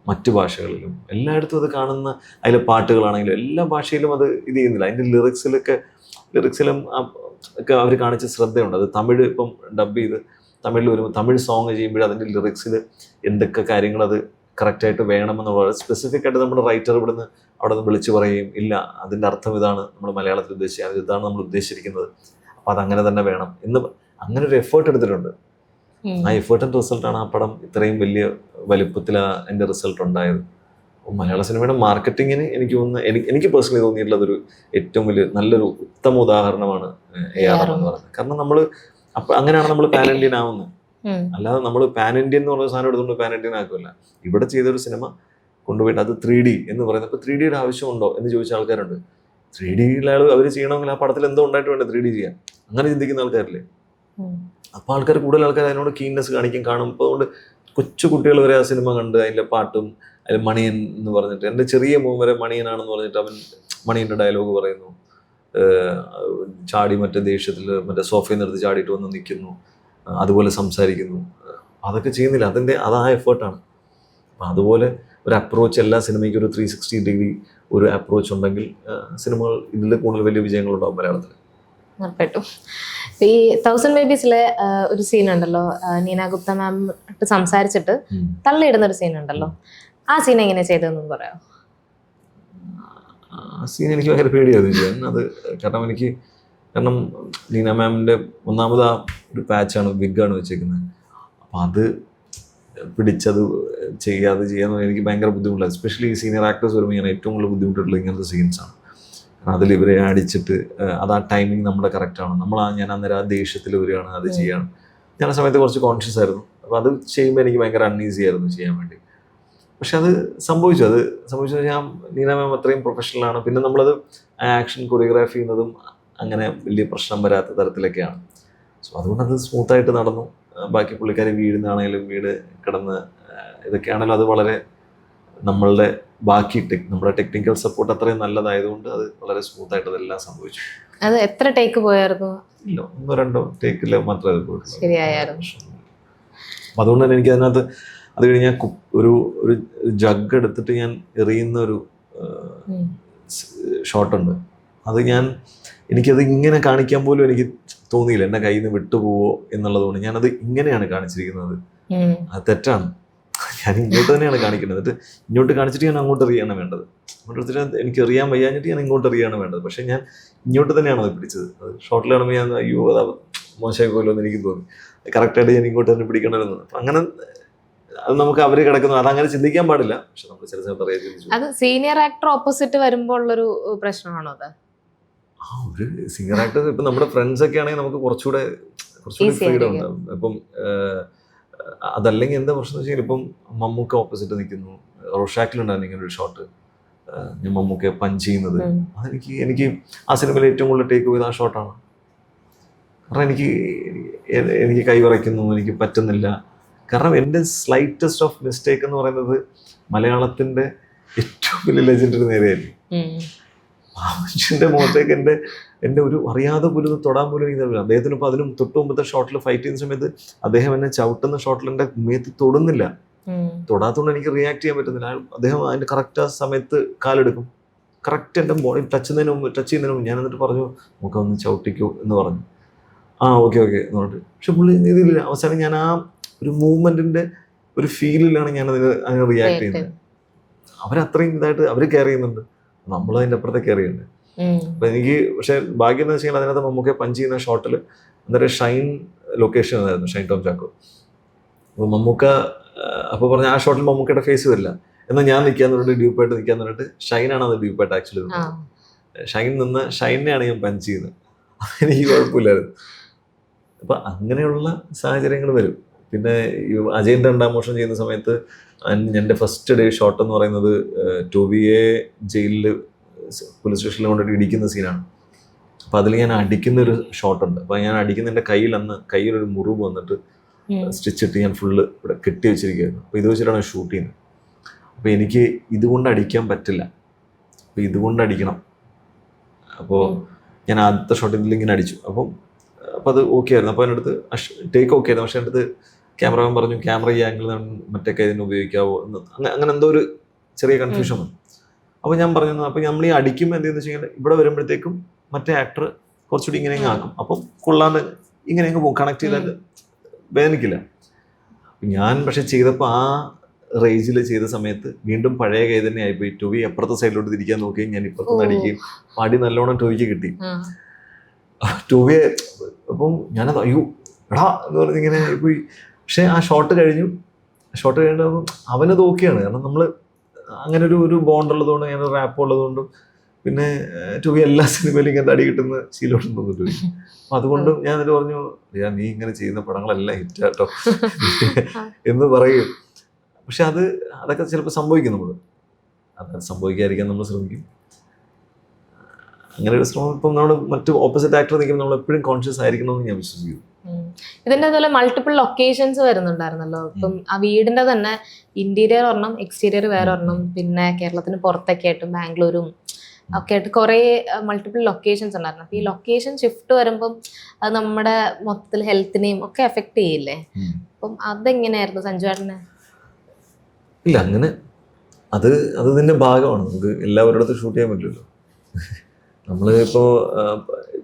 S1: മറ്റു ഭാഷകളിലും എല്ലായിടത്തും അത് കാണുന്ന, അതിലെ പാട്ടുകളാണെങ്കിലും എല്ലാ ഭാഷയിലും അത് ഇത് ചെയ്യുന്നില്ല. അതിൻ്റെ ലിറിക്സിലും ഒക്കെ അവർ കാണിച്ച ശ്രദ്ധയുണ്ട്. അത് തമിഴ് ഇപ്പം ഡബ് ചെയ്ത് തമിഴിൽ വരുമ്പോൾ തമിഴ് സോങ് ചെയ്യുമ്പോൾ അതിൻ്റെ ലിറിക്സിൽ എന്തൊക്കെ കാര്യങ്ങൾ അത് കറക്റ്റായിട്ട് വേണമെന്നുള്ളത് സ്പെസിഫിക് ആയിട്ട് നമ്മുടെ റൈറ്റർ ഇവിടുന്ന് അവിടെ നിന്ന് വിളിച്ചു പറയുകയും, ഇല്ല അതിൻ്റെ അർത്ഥം ഇതാണ് നമ്മൾ മലയാളത്തിൽ ഉദ്ദേശിച്ചത്, ഇതാണ് നമ്മൾ ഉദ്ദേശിച്ചിരിക്കുന്നത്, അപ്പോൾ അതങ്ങനെ തന്നെ വേണം എന്ന് അങ്ങനെ ഒരു എഫേർട്ട് എടുത്തിട്ടുണ്ട്. ആ എഫേർട്ടിൻ്റെ റിസൾട്ടാണ് ആ പടം ഇത്രയും വലിയ വലിപ്പത്തിൽ അതിൻ്റെ റിസൾട്ട് ഉണ്ടായത്. മലയാള സിനിമയുടെ മാർക്കറ്റിങ്ങിന് എനിക്ക് തോന്നുന്നു, എനിക്ക് പേഴ്സണലി തോന്നിയിട്ടുള്ളത് ഒരു ഏറ്റവും വലിയ നല്ലൊരു ഉത്തമ ഉദാഹരണമാണ് AR എന്ന് പറയുന്നത്. കാരണം നമ്മൾ അങ്ങനെയാണ് നമ്മൾ പാൻ ഇന്ത്യൻ ആവുന്നത്. അല്ലാതെ നമ്മൾ പാൻ ഇന്ത്യൻ എന്ന് പറഞ്ഞ സാധനം എടുത്തുകൊണ്ട് പാൻ ഇന്ത്യൻ ആക്കുമല്ല. ഇവിടെ ചെയ്തൊരു സിനിമ കൊണ്ടുപോയിട്ട് അത് 3D എന്ന് പറയുന്നത്. ഇപ്പോൾ 3Dയുടെ ആവശ്യമുണ്ടോ എന്ന് ചോദിച്ച ആൾക്കാരുണ്ട്. 3Dയിൽ അവർ ചെയ്യണമെങ്കിൽ ആ പടത്തിൽ എന്തോ ഉണ്ടായിട്ട് വേണ്ട 3D ചെയ്യാൻ, അങ്ങനെ ചിന്തിക്കുന്ന ആൾക്കാരില്ലേ. അപ്പോൾ ആൾക്കാർ കൂടുതൽ ആൾക്കാർ അതിനോട് കീൻനെസ് കാണിക്കും, കാണും. അപ്പോൾ അതുകൊണ്ട് കൊച്ചു കുട്ടികൾ വരെ ആ സിനിമ കണ്ട് അതിൻ്റെ പാട്ടും അതിൽ മണിയൻ എന്ന് പറഞ്ഞിട്ട്, എൻ്റെ ചെറിയ മോൻ വരെ മണിയനാണെന്ന് പറഞ്ഞിട്ട് അവൻ മണിയൻ്റെ ഡയലോഗ് പറയുന്നു, ചാടി മറ്റേ ദേഷ്യത്തിൽ മറ്റേ സോഫയിൽ നിർത്തി ചാടിയിട്ട് വന്ന് നിൽക്കുന്നു, അതുപോലെ സംസാരിക്കുന്നു. അതൊക്കെ ചെയ്യുന്നില്ല, അതാ എഫേർട്ടാണ്. അപ്പം അതുപോലെ ഒരു അപ്രോച്ച് എല്ലാ സിനിമയ്ക്കും ഒരു 360 ഡിഗ്രി ഒരു അപ്രോച്ച് ഉണ്ടെങ്കിൽ സിനിമകൾ ഇതിൽ കൂടുതൽ വലിയ വിജയങ്ങളുണ്ടാവും മലയാളത്തിൽ.
S2: ഉറപ്പായിട്ടും. ഈ 1000 ബേബീസിലെ ഒരു സീൻ ഉണ്ടല്ലോ, നീന ഗുപ്ത മാം സംസാരിച്ചിട്ട് തള്ളിയിടുന്ന ഒരു സീൻ ഉണ്ടല്ലോ, ആ സീൻ എങ്ങനെ ചെയ്തതെന്ന് പറയാം?
S1: ആ സീൻ എനിക്ക് ഭയങ്കര പേടിയായിരുന്നു ചെയ്യാൻ. അത് കാരണം നീന മാമിൻ്റെ ഒന്നാമത് ആ ഒരു പാച്ചാണ്, വിഗാണ് വെച്ചേക്കുന്നത്. അപ്പം അത് പിടിച്ചത് ചെയ്യാന്ന് എനിക്ക് ഭയങ്കര ബുദ്ധിമുട്ടാണ്. എസ്പെഷ്യലി ഈ സീനിയർ ആക്ടേഴ്സ് വരുമ്പോൾ ഞാൻ ഏറ്റവും കൂടുതൽ ബുദ്ധിമുട്ടുള്ളത് ഇങ്ങനത്തെ സീൻസാണ്. അതിൽ ഇവരെ അടിച്ചിട്ട് അത് ആ ടൈമിങ് നമ്മുടെ കറക്റ്റാണ്. ഞാൻ അന്നേരം ആ ദേഷ്യത്തിൽ വരികയാണ്, അത് ചെയ്യാണ്. ഞാൻ ആ സമയത്ത് കുറച്ച് കോൺഷ്യസ് ആയിരുന്നു. അപ്പോൾ അത് ചെയ്യുമ്പോൾ എനിക്ക് ഭയങ്കര അൺഈസി ആയിരുന്നു ചെയ്യാൻ വേണ്ടി. പക്ഷെ അത് സംഭവിച്ചു. ഞാൻ നീന മാം അത്രയും പ്രൊഫഷണലാണ്. പിന്നെ നമ്മളത് ആക്ഷൻ കൊറിയോഗ്രാഫി ചെയ്യുന്നതും അങ്ങനെ വലിയ പ്രശ്നം വരാത്ത തരത്തിലൊക്കെയാണ്. സോ അതുകൊണ്ടത് സ്മൂത്തായിട്ട് നടന്നു. ബാക്കി പുള്ളിക്കാരി വീഴുന്നാണെങ്കിലും വീട് കിടന്ന് ഇതൊക്കെയാണെങ്കിലും അത് വളരെ നമ്മളുടെ നമ്മുടെ ടെക്നിക്കൽ സപ്പോർട്ട് അത്രയും നല്ലതായതുകൊണ്ട് അത് വളരെ സ്മൂത്തായിട്ട് അതെല്ലാം സംഭവിച്ചു.
S2: അത് എത്ര ടേക്ക് പോയായിരുന്നു?
S1: ഇല്ല, 1-2 ടേക്കിൽ മാത്രമേ അത് പോയിട്ടുള്ളൂ.
S2: ശരിയായിരുന്നു.
S1: അതുകൊണ്ട് തന്നെ എനിക്ക് അതിനകത്ത് അത് കഴിഞ്ഞ് ഞാൻ ഒരു ജഗ് എടുത്തിട്ട് ഞാൻ എറിയുന്ന ഒരു ഷോട്ടുണ്ട്. അത് എനിക്കത് ഇങ്ങനെ കാണിക്കാൻ പോലും എനിക്ക് തോന്നിയില്ല, എൻ്റെ കയ്യിൽ നിന്ന് വിട്ടുപോവോ എന്നുള്ളതുകൊണ്ട് ഞാനത് ഇങ്ങനെയാണ് കാണിച്ചിരിക്കുന്നത്. അത് തെറ്റാണ്. ഞാൻ ഇങ്ങോട്ട് തന്നെയാണ് കാണിക്കുന്നത്. എന്നിട്ട് ഇങ്ങോട്ട് കാണിച്ചിട്ട് ഞാൻ അങ്ങോട്ട് എറിയാണ് വേണ്ടത്. അങ്ങോട്ട് എടുത്തിട്ട് എനിക്ക് എറിയാൻ വയ്യാഞ്ഞിട്ട് ഞാൻ ഇങ്ങോട്ട് എറിയാണ് വേണ്ടത്. പക്ഷെ ഞാൻ ഇങ്ങോട്ട് തന്നെയാണ് അത് പിടിച്ചത്. അത് ഷോട്ടിൽ കാണുമ്പോൾ ഞാൻ അയ്യോ അത് മോശമായി പോയല്ലോ എന്ന് എനിക്ക് തോന്നി. കറക്റ്റായിട്ട് ഞാൻ ഇങ്ങോട്ട് തന്നെ പിടിക്കണമെന്ന്. അപ്പം അങ്ങനെ അത് നമുക്ക് അവർ കിടക്കുന്നു, അതങ്ങനെ ചിന്തിക്കാൻ പാടില്ല. പക്ഷെ നമ്മൾ ചില സമയത്ത് അറിയാൻ ചിന്തിച്ചു.
S2: അത് സീനിയർ ആക്ടർ ഓപ്പോസിറ്റ് വരുമ്പോൾ ഉള്ളൊരു പ്രശ്നമാണോ അത്?
S1: ഒരു സീനിയർ ആക്ടേഴ്സ് ഇപ്പം നമ്മുടെ ഫ്രണ്ട്സ് ഒക്കെ ആണെങ്കിൽ നമുക്ക് കുറച്ചുകൂടി
S2: Easy
S1: ഫ്രീഡം
S2: ആയിരിക്കും.
S1: ഉണ്ടാവും. ഇപ്പം അതല്ലെങ്കിൽ എന്താ പ്രശ്നം വെച്ചാൽ ഇപ്പം മമ്മൂക്ക ഓപ്പോസിറ്റ് നിൽക്കുന്നു, റോഷാക്കിലുണ്ടായിരുന്നു ഇങ്ങനെ ഒരു ഷോട്ട്, ഞാൻ മമ്മൂക്കയെ പഞ്ച് ചെയ്യുന്നത്. എനിക്ക് ആ സിനിമയിൽ ഏറ്റവും കൂടുതൽ ടേക്ക് ചെയ്ത ആ ഷോട്ടാണ്. കാരണം എനിക്ക് കൈ വിറയ്ക്കുന്നു, എനിക്ക് പറ്റുന്നില്ല. കാരണം എൻ്റെ സ്ലൈറ്റസ്റ്റ് ഓഫ് മിസ്റ്റേക്ക് എന്ന് പറയുന്നത് മലയാളത്തിൻ്റെ ഏറ്റവും വലിയ ലെജൻഡിന് നേരെയായിരുന്നു. ആ മനുഷ്യൻ്റെ മുഖത്തേക്ക് എൻ്റെ ഒരു അറിയാതെ പോലും ഒന്ന് തൊടാൻ പോലും എനിക്ക് അദ്ദേഹത്തിന് ഇപ്പോൾ അതിനും തൊട്ട് മുമ്പത്തെ ഷോട്ടിൽ ഫൈറ്റ് ചെയ്യുന്ന സമയത്ത് അദ്ദേഹം എന്നെ ചവിട്ടുന്ന ഷോട്ടിൽ എൻ്റെ മേത്ത് തൊടുന്നില്ല. തൊടാത്തതുകൊണ്ട് എനിക്ക് റിയാക്ട് ചെയ്യാൻ പറ്റുന്നില്ല. അദ്ദേഹം അതിൻ്റെ കറക്റ്റ് ആ സമയത്ത് കാലെടുക്കും, കറക്റ്റ് എൻ്റെ ബോഡി ടച്ച് ചെയ്യുന്നതിന് മുമ്പ് ഞാൻ എന്നിട്ട് പറഞ്ഞു നമുക്ക് ഒന്ന് ചവിട്ടിക്കൂ എന്ന് പറഞ്ഞു. ആ ഓക്കെ എന്ന് പറഞ്ഞിട്ട്. പക്ഷെ പുള്ളി ഇതില്ല. അവസാനം ഞാൻ ആ ഒരു മൂവ്മെൻറ്റിൻ്റെ ഒരു ഫീലിലാണ് ഞാൻ അതിന് റിയാക്ട് ചെയ്യുന്നത്. അവരത്രയും ഇതായിട്ട് അവർ കെയർ ചെയ്യുന്നുണ്ട്, നമ്മളതിൻ്റെ അപ്പുറത്തെ കെയർ ചെയ്യുന്നുണ്ട്. അപ്പം എനിക്ക് പക്ഷേ ഭാഗ്യം എന്ന് വെച്ച് കഴിഞ്ഞാൽ അതിനകത്ത് മമ്മൂക്കെ പഞ്ച് ചെയ്യുന്ന ഷോട്ടിൽ അന്നേരം ഷൈൻ ലൊക്കേഷൻ ആയിരുന്നു, ഷൈൻ ടോം ചാക്കോ. അപ്പോൾ മമ്മൂക്ക അപ്പോൾ പറഞ്ഞ ആ ഷോട്ടിൽ മമ്മൂക്കയുടെ ഫേസ് വരില്ല, എന്നാൽ ഞാൻ നിൽക്കാന്ന് പറഞ്ഞിട്ട് ഡ്യൂപ്പായിട്ട് നിൽക്കാന്ന് പറഞ്ഞിട്ട് ഷൈനാണ് അത് ഡ്യൂപ്പായിട്ട് ആക്ച്വലി നിന്നത്. ഷൈനെയാണ് ഞാൻ പഞ്ച് ചെയ്യുന്നത്. എനിക്ക് കുഴപ്പമില്ലായിരുന്നു. അപ്പം അങ്ങനെയുള്ള സാഹചര്യങ്ങൾ വരും. പിന്നെ അജയൻ്റെ 2ാം മോഷൻ ചെയ്യുന്ന സമയത്ത് എൻ്റെ ഫസ്റ്റ് ഡേ ഷോട്ട് എന്ന് പറയുന്നത് ടോബിയെ ജയിലിൽ പോലീസ് സ്റ്റേഷനിൽ കൊണ്ടിട്ട് ഇടിക്കുന്ന സീനാണ്. അപ്പോൾ അതിൽ ഞാൻ അടിക്കുന്നൊരു ഷോട്ടുണ്ട്. അപ്പോൾ ഞാൻ അടിക്കുന്ന എൻ്റെ കയ്യിലൊരു മുറിവ് വന്നിട്ട് സ്റ്റിച്ചിട്ട് ഞാൻ ഫുള്ള് ഇവിടെ കെട്ടി വെച്ചിരിക്കുകയായിരുന്നു. അപ്പോൾ ഇത് വെച്ചിട്ടാണ് ഷൂട്ട് ചെയ്യുന്നത്. അപ്പോൾ എനിക്ക് ഇതുകൊണ്ട് അടിക്കാൻ പറ്റില്ല, അപ്പോൾ ഇതുകൊണ്ട് അടിക്കണം. അപ്പോൾ ഞാൻ ആദ്യത്തെ ഷോട്ട് ഇതിലിങ്ങനെ അടിച്ചു. അപ്പോൾ അത് ഓക്കെ ആയിരുന്നു. അപ്പോൾ എൻ്റെ അടുത്ത് ടേക്ക് ഓക്കെ ആയിരുന്നു. പക്ഷേ എൻ്റെ അടുത്ത് ക്യാമറമാൻ പറഞ്ഞു ക്യാമറ ഈ ആംഗിൾ മറ്റേ കൈതിന് ഉപയോഗിക്കാവോ എന്ന്, അങ്ങനെ എന്തോ ഒരു ചെറിയ കൺഫ്യൂഷൻ വന്നു. അപ്പോൾ ഞാൻ പറഞ്ഞു അപ്പോൾ നമ്മൾ ഈ അടിക്കുമ്പോൾ എന്തെന്ന് വെച്ച് കഴിഞ്ഞാൽ ഇവിടെ വരുമ്പോഴത്തേക്കും മറ്റേ ആക്ടർ കുറച്ചുകൂടി ഇങ്ങനെ ആക്കും, അപ്പം കൊള്ളാണ്ട് ഇങ്ങനെ പോകും, കണക്ട് ചെയ്താൽ വേദനിക്കില്ല. ഞാൻ പക്ഷെ ചെയ്തപ്പോൾ ആ റേഞ്ചിൽ ചെയ്ത സമയത്ത് വീണ്ടും പഴയ കൈ തന്നെ ആയിപ്പോയി. ടോബി അപ്പുറത്തെ സൈഡിലോട്ട് തിരിക്കാൻ നോക്കുകയും ഞാൻ ഇപ്പുറത്തുനിന്ന് അടിക്കുകയും അടി നല്ലോണം ടോബിക്ക് കിട്ടി. ടോബിയെ അപ്പം ഞാനത് അയ്യോ എടാ എന്ന് പറഞ്ഞിങ്ങനെ പോയി. പക്ഷെ ആ ഷോട്ട് കഴിഞ്ഞപ്പോൾ അവനത് ഓക്കെയാണ്. കാരണം നമ്മൾ അങ്ങനെ ഒരു ബോണ്ട് ഉള്ളതുകൊണ്ട്, അങ്ങനെ റാപ്പ് ഉള്ളതുകൊണ്ടും പിന്നെ ടോബി എല്ലാ സിനിമയിലും ഇങ്ങനെ അടി കിട്ടുന്ന ശീലം തോന്നിട്ട്. അപ്പം അതുകൊണ്ടും ഞാൻ എന്നിട്ട് പറഞ്ഞു നീ ഇങ്ങനെ ചെയ്യുന്ന പടങ്ങളെല്ലാം ഹിറ്റാട്ടോ എന്ന് പറയും. പക്ഷെ അതൊക്കെ ചിലപ്പോൾ സംഭവിക്കും. അത് സംഭവിക്കാതിരിക്കാൻ നമ്മൾ ശ്രമിക്കും. അങ്ങനെ ഒരു ശ്രമം ഇപ്പം നമ്മൾ മറ്റു ഓപ്പോസിറ്റ് ആക്ടർ നിൽക്കുമ്പോൾ നമ്മൾ എപ്പോഴും കോൺഷ്യസ് ആയിരിക്കണമെന്ന് ഞാൻ വിശ്വസിക്കുന്നു.
S2: ഇതിന്റെ അതുപോലെ മൾട്ടിപ്പിൾ ലൊക്കേഷൻസ് വരുന്നുണ്ടായിരുന്നല്ലോ. ഇപ്പം ആ വീടിന്റെ തന്നെ ഇന്റീരിയർ ഒരെണ്ണം, എക്സ്റ്റീരിയർ വേറെ ഒരെണ്ണം, പിന്നെ കേരളത്തിന് പുറത്തൊക്കെ ആയിട്ടും ബാംഗ്ലൂരും ഒക്കെ ആയിട്ട് കുറേ മൾട്ടിപ്പിൾ ലൊക്കേഷൻസ് ഉണ്ടായിരുന്നു. അപ്പോൾ ഈ ലൊക്കേഷൻ ഷിഫ്റ്റ് വരുമ്പം അത് നമ്മുടെ മൊത്തത്തിൽ ഹെൽത്തിനെയും ഒക്കെ എഫക്ട് ചെയ്യില്ലേ? അപ്പം അതെങ്ങനെയായിരുന്നു സഞ്ജുവേട്ടന്?
S1: ഇല്ല, അങ്ങനെ അത് ഇതിൻ്റെ ഭാഗമാണ്. നമുക്ക് എല്ലാവരുടെ ഷൂട്ട് ചെയ്യാൻ പറ്റില്ലല്ലോ. നമ്മൾ ഇപ്പോൾ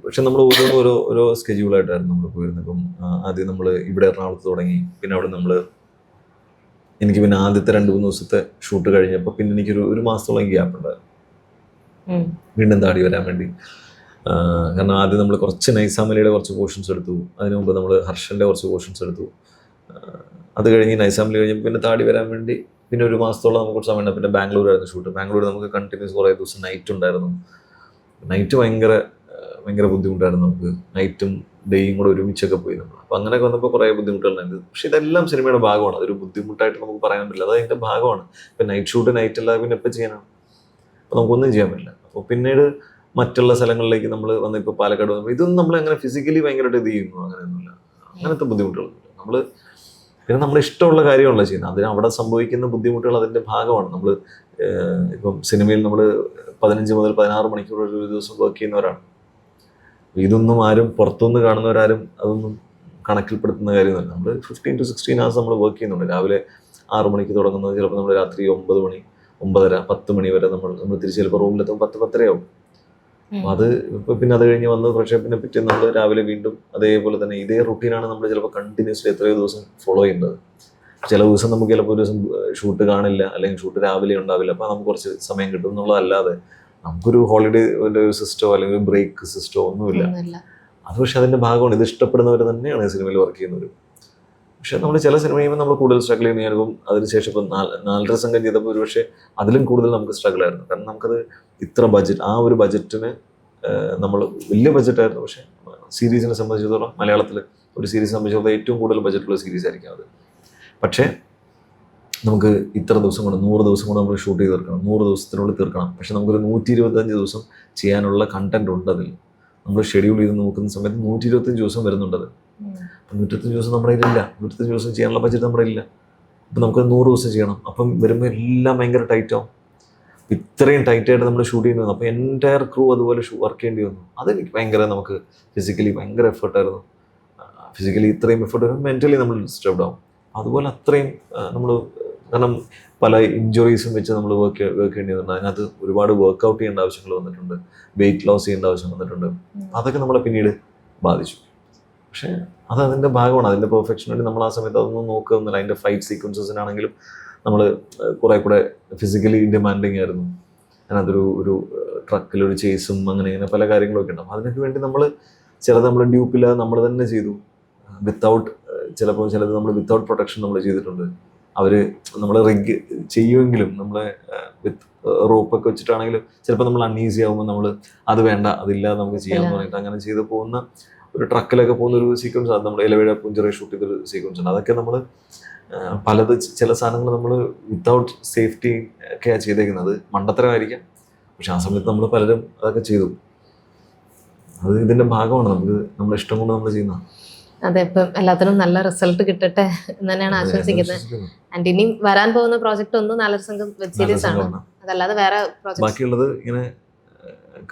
S1: പക്ഷെ നമ്മൾ ഓരോ സ്കെഡ്യൂളായിട്ടായിരുന്നു നമ്മൾ പോയിരുന്നത്. ഇപ്പം ആദ്യം നമ്മൾ ഇവിടെ എറണാകുളത്ത് തുടങ്ങി, പിന്നെ അവിടെ എനിക്ക് പിന്നെ ആദ്യത്തെ 2-3 ദിവസത്തെ ഷൂട്ട് കഴിഞ്ഞപ്പോൾ പിന്നെ എനിക്കൊരു മാസത്തോളം ഗ്യാപ്പ് ഉണ്ടായിരുന്നു വീണ്ടും താടി വരാൻ വേണ്ടി. കാരണം ആദ്യം നമ്മൾ കുറച്ച് നൈസാമലിയുടെ കുറച്ച് പോർഷൻസ് എടുത്തു, അതിനു മുമ്പ് നമ്മൾ ഹർഷൻ്റെ കുറച്ച് പോർഷൻസ് എടുത്തു. അത് കഴിഞ്ഞ് നൈസാമലി കഴിഞ്ഞപ്പോൾ പിന്നെ താടി വരാൻ വേണ്ടി പിന്നെ ഒരു മാസത്തോളം നമുക്ക് കുറച്ച് സമയം. പിന്നെ ബാംഗ്ലൂരായിരുന്നു ഷൂട്ട്. ബാംഗ്ലൂർ നമുക്ക് കണ്ടിന്യൂസ് കുറേ ദിവസം നൈറ്റ് ഉണ്ടായിരുന്നു. നൈറ്റ് ഭയങ്കര ബുദ്ധിമുട്ടായിരുന്നു നമുക്ക്. നൈറ്റും ഡേയും കൂടെ ഒരുമിച്ചൊക്കെ പോയി നമ്മൾ. അപ്പോൾ അങ്ങനെയൊക്കെ വന്നപ്പോൾ കുറേ ബുദ്ധിമുട്ടുകളുണ്ടായിരുന്നു. പക്ഷേ ഇതെല്ലാം സിനിമയുടെ ഭാഗമാണ്. അതൊരു ബുദ്ധിമുട്ടായിട്ട് നമുക്ക് പറയാൻ പറ്റില്ല, അത് അതിൻ്റെ ഭാഗമാണ്. ഇപ്പം നൈറ്റ് ഷൂട്ട് നൈറ്റ് അല്ലാതെ പിന്നെ എപ്പോൾ ചെയ്യാനാണ്? അപ്പോൾ നമുക്കൊന്നും ചെയ്യാൻ പറ്റില്ല. അപ്പോൾ പിന്നീട് മറ്റുള്ള സ്ഥലങ്ങളിലേക്ക് നമ്മൾ വന്ന് ഇപ്പോൾ പാലക്കാട് വന്നപ്പോൾ ഇതൊന്നും നമ്മൾ അങ്ങനെ ഫിസിക്കലി ഭയങ്കരമായിട്ട് ഇത് ചെയ്യുന്നു അങ്ങനെയൊന്നുമില്ല. അങ്ങനത്തെ ബുദ്ധിമുട്ടുകളൊന്നുമില്ല. പിന്നെ നമ്മൾ ഇഷ്ടമുള്ള കാര്യമാണല്ലോ ചെയ്യുന്നത്. അതിന് അവിടെ സംഭവിക്കുന്ന ബുദ്ധിമുട്ടുകൾ അതിൻ്റെ ഭാഗമാണ്. നമ്മൾ ഇപ്പം സിനിമയിൽ നമ്മൾ 15 മുതൽ 16 മണിക്കൂർ ഒരു ദിവസം വർക്ക് ചെയ്യുന്നവരാണ്. ഇതൊന്നും ആരും പുറത്തുനിന്ന് കാണുന്നവരാരും അതൊന്നും കണക്കിൽപ്പെടുത്തുന്ന കാര്യമൊന്നുമല്ല. നമ്മൾ 15 to 16 hours നമ്മൾ വർക്ക് ചെയ്യുന്നുണ്ട്. രാവിലെ 6 മണിക്ക് തുടങ്ങുന്നത് ചിലപ്പോൾ നമ്മൾ രാത്രി 9 മണി 9:30 10 മണി വരെ നമ്മൾ തിരിച്ച് ചിലപ്പോൾ റൂമിലെത്തുമ്പോൾ 10-10:30 ആവും. അത് ഇപ്പം പിന്നെ അത് കഴിഞ്ഞ് വന്ന് ഫ്രഷ് അപ്പിനെ പറ്റി നമ്മൾ രാവിലെ വീണ്ടും അതേപോലെ തന്നെ ഇതേ റുട്ടീനാണ് നമ്മൾ ചിലപ്പോൾ കണ്ടിന്യൂസ്ലി എത്രയോ ദിവസം ഫോളോ ചെയ്യുന്നത്. ചില ദിവസം നമുക്ക് ചിലപ്പോൾ ഒരു ദിവസം ഷൂട്ട് കാണില്ല, അല്ലെങ്കിൽ ഷൂട്ട് രാവിലെ ഉണ്ടാവില്ല. അപ്പോൾ നമുക്ക് കുറച്ച് സമയം കിട്ടും എന്നുള്ളതല്ലാതെ നമുക്കൊരു ഹോളിഡേ ഒരു സിസ്റ്റോ അല്ലെങ്കിൽ ഒരു ബ്രേക്ക് സിസ്റ്റോ ഒന്നുമില്ല. അത് പക്ഷെ അതിൻ്റെ ഭാഗമാണ്. ഇത് ഇഷ്ടപ്പെടുന്നവർ തന്നെയാണ് സിനിമയിൽ വർക്ക് ചെയ്യുന്നവർ. പക്ഷെ നമ്മൾ ചില സിനിമ ചെയ്യുമ്പോൾ നമ്മൾ കൂടുതൽ സ്ട്രഗിൾ ചെയ്യുന്ന ഞാനിപ്പം അതിനുശേഷം ഇപ്പം 4.5 സംഘം ചെയ്തപ്പോൾ ഒരു പക്ഷേ അതിലും കൂടുതൽ നമുക്ക് സ്ട്രഗിൾ ആയിരുന്നു. കാരണം നമുക്കത് ഇത്ര ബഡ്ജറ്റ്, ആ ഒരു ബഡ്ജറ്റിന് നമ്മൾ വലിയ ബഡ്ജറ്റായിരുന്നു. പക്ഷേ സീരീസിനെ സംബന്ധിച്ചിടത്തോളം മലയാളത്തിൽ ഒരു സീരീസ് സംബന്ധിച്ചിടത്തോളം ഏറ്റവും കൂടുതൽ ബഡ്ജറ്റുള്ള സീരീസ് ആയിരിക്കും അത്. പക്ഷേ നമുക്ക് ഇത്ര ദിവസം കൊണ്ട് 100 ദിവസം കൊണ്ട് നമ്മൾ ഷൂട്ട് ചെയ്ത് തീർക്കണം, 100 ദിവസത്തിനുള്ളിൽ തീർക്കണം. പക്ഷെ നമുക്കൊരു 125 ദിവസം ചെയ്യാനുള്ള കണ്ടന്റ് ഉണ്ട് അതിൽ. നമ്മൾ ഷെഡ്യൂൾ ചെയ്ത് നോക്കുന്ന സമയത്ത് 125 ദിവസം വരുന്നുണ്ട് അത്. 125 ദിവസം നമ്മുടെ കയ്യിലില്ല, 125 ദിവസം ചെയ്യാനുള്ള ബഡ്ജറ്റ് നമ്മുടെ ഇല്ല. അപ്പം നമുക്ക് 100 ദിവസം ചെയ്യണം. അപ്പം വരുമ്പോൾ എല്ലാം ഭയങ്കര ടൈറ്റാവും. ഇത്രയും ടൈറ്റായിട്ട് നമ്മൾ ഷൂട്ട് ചെയ്യുന്നു. അപ്പോൾ എൻ്റയർ ക്രൂ അതുപോലെ വർക്ക് ചെയ്യേണ്ടി വന്നു. അതെനിക്ക് ഭയങ്കര, നമുക്ക് ഫിസിക്കലി ഭയങ്കര എഫേർട്ടായിരുന്നു. ഫിസിക്കലി ഇത്രയും എഫേർട്ട് വരും, മെൻ്റലി നമ്മൾ ഡിസ്റ്റർബ്ഡ് ആവും. അതുപോലെ അത്രയും നമ്മൾ, കാരണം പല ഇഞ്ചുറീസും വെച്ച് നമ്മൾ വർക്ക് ചെയ്യേണ്ടി വന്നിട്ടുണ്ട്. അതിനകത്ത് ഒരുപാട് വർക്കൗട്ട് ചെയ്യേണ്ട ആവശ്യങ്ങൾ വന്നിട്ടുണ്ട്, വെയിറ്റ് ലോസ് ചെയ്യേണ്ട ആവശ്യം വന്നിട്ടുണ്ട്. അതൊക്കെ നമ്മളെ പിന്നീട് ബാധിച്ചു. പക്ഷേ അത് അതിൻ്റെ ഭാഗമാണ്. അതിൻ്റെ പെർഫെക്ഷന് വേണ്ടി നമ്മൾ ആ സമയത്ത് അതൊന്നും നോക്കുകയൊന്നുമില്ല. അതിൻ്റെ ഫൈറ്റ് സീക്വൻസസിനാണെങ്കിലും നമ്മൾ കുറേ കൂടെ ഫിസിക്കലി ഡിമാൻഡിങ് ആയിരുന്നു. അതിനകത്തൊരു ഒരു ട്രക്കിലൊരു ചേസും അങ്ങനെ ഇങ്ങനെ പല കാര്യങ്ങളൊക്കെ ഉണ്ടാവും. അതിനൊക്കെ വേണ്ടി നമ്മൾ ചിലത് നമ്മൾ ഡ്യൂപ്പില്ലാതെ നമ്മൾ തന്നെ ചെയ്തു. വിത്തൗട്ട്, ചിലപ്പോൾ ചിലത് നമ്മൾ വിത്തൗട്ട് പ്രൊട്ടക്ഷൻ നമ്മൾ ചെയ്തിട്ടുണ്ട്. അവർ നമ്മൾ റിഗ് ചെയ്യുമെങ്കിലും നമ്മളെ വിത്ത് റോപ്പൊക്കെ വെച്ചിട്ടാണെങ്കിലും ചിലപ്പോൾ നമ്മൾ അൺഈസി ആകുമ്പോൾ നമ്മൾ അത് വേണ്ട, അതില്ലാതെ നമുക്ക് ചെയ്യാമെന്ന് പറഞ്ഞിട്ട് അങ്ങനെ ചെയ്ത് പോകുന്ന ഒരു ട്രക്കിലൊക്കെ പോകുന്ന ഒരു സീക്വൻസ് ആണ്. നമ്മൾ ഇലവേഴ പുഞ്ചിറ ഷൂട്ട് ചെയ്തൊരു സീക്വൻസ് ഉണ്ട്. അതൊക്കെ നമ്മൾ പലത് ചില സാധനങ്ങൾ നമ്മൾ വിത്തൗട്ട് സേഫ്റ്റി ഒക്കെയാണ് ചെയ്തേക്കുന്നത്. മണ്ടത്തരമായിരിക്കാം, പക്ഷെ ആ സമയത്ത് നമ്മൾ പലരും അതൊക്കെ ചെയ്തു. അത് ഇതിൻ്റെ ഭാഗമാണ്. നമുക്ക് നമ്മുടെ ഇഷ്ടം കൊണ്ട് നമ്മൾ ചെയ്യുന്ന.
S2: അതെ, ഇപ്പം എല്ലാത്തിനും നല്ല റിസൾട്ട് കിട്ടട്ടെ എന്ന് തന്നെയാണ് ആശംസിക്കുന്നത്. ആൻഡ് ഇനിയും വരാൻ പോകുന്ന പ്രോജക്റ്റ് ഒന്ന് നാലര സംഘം വെബ് സീരീസ് ആണ്, അതല്ലാതെ വേറെ
S1: ബാക്കിയുള്ളത് ഇങ്ങനെ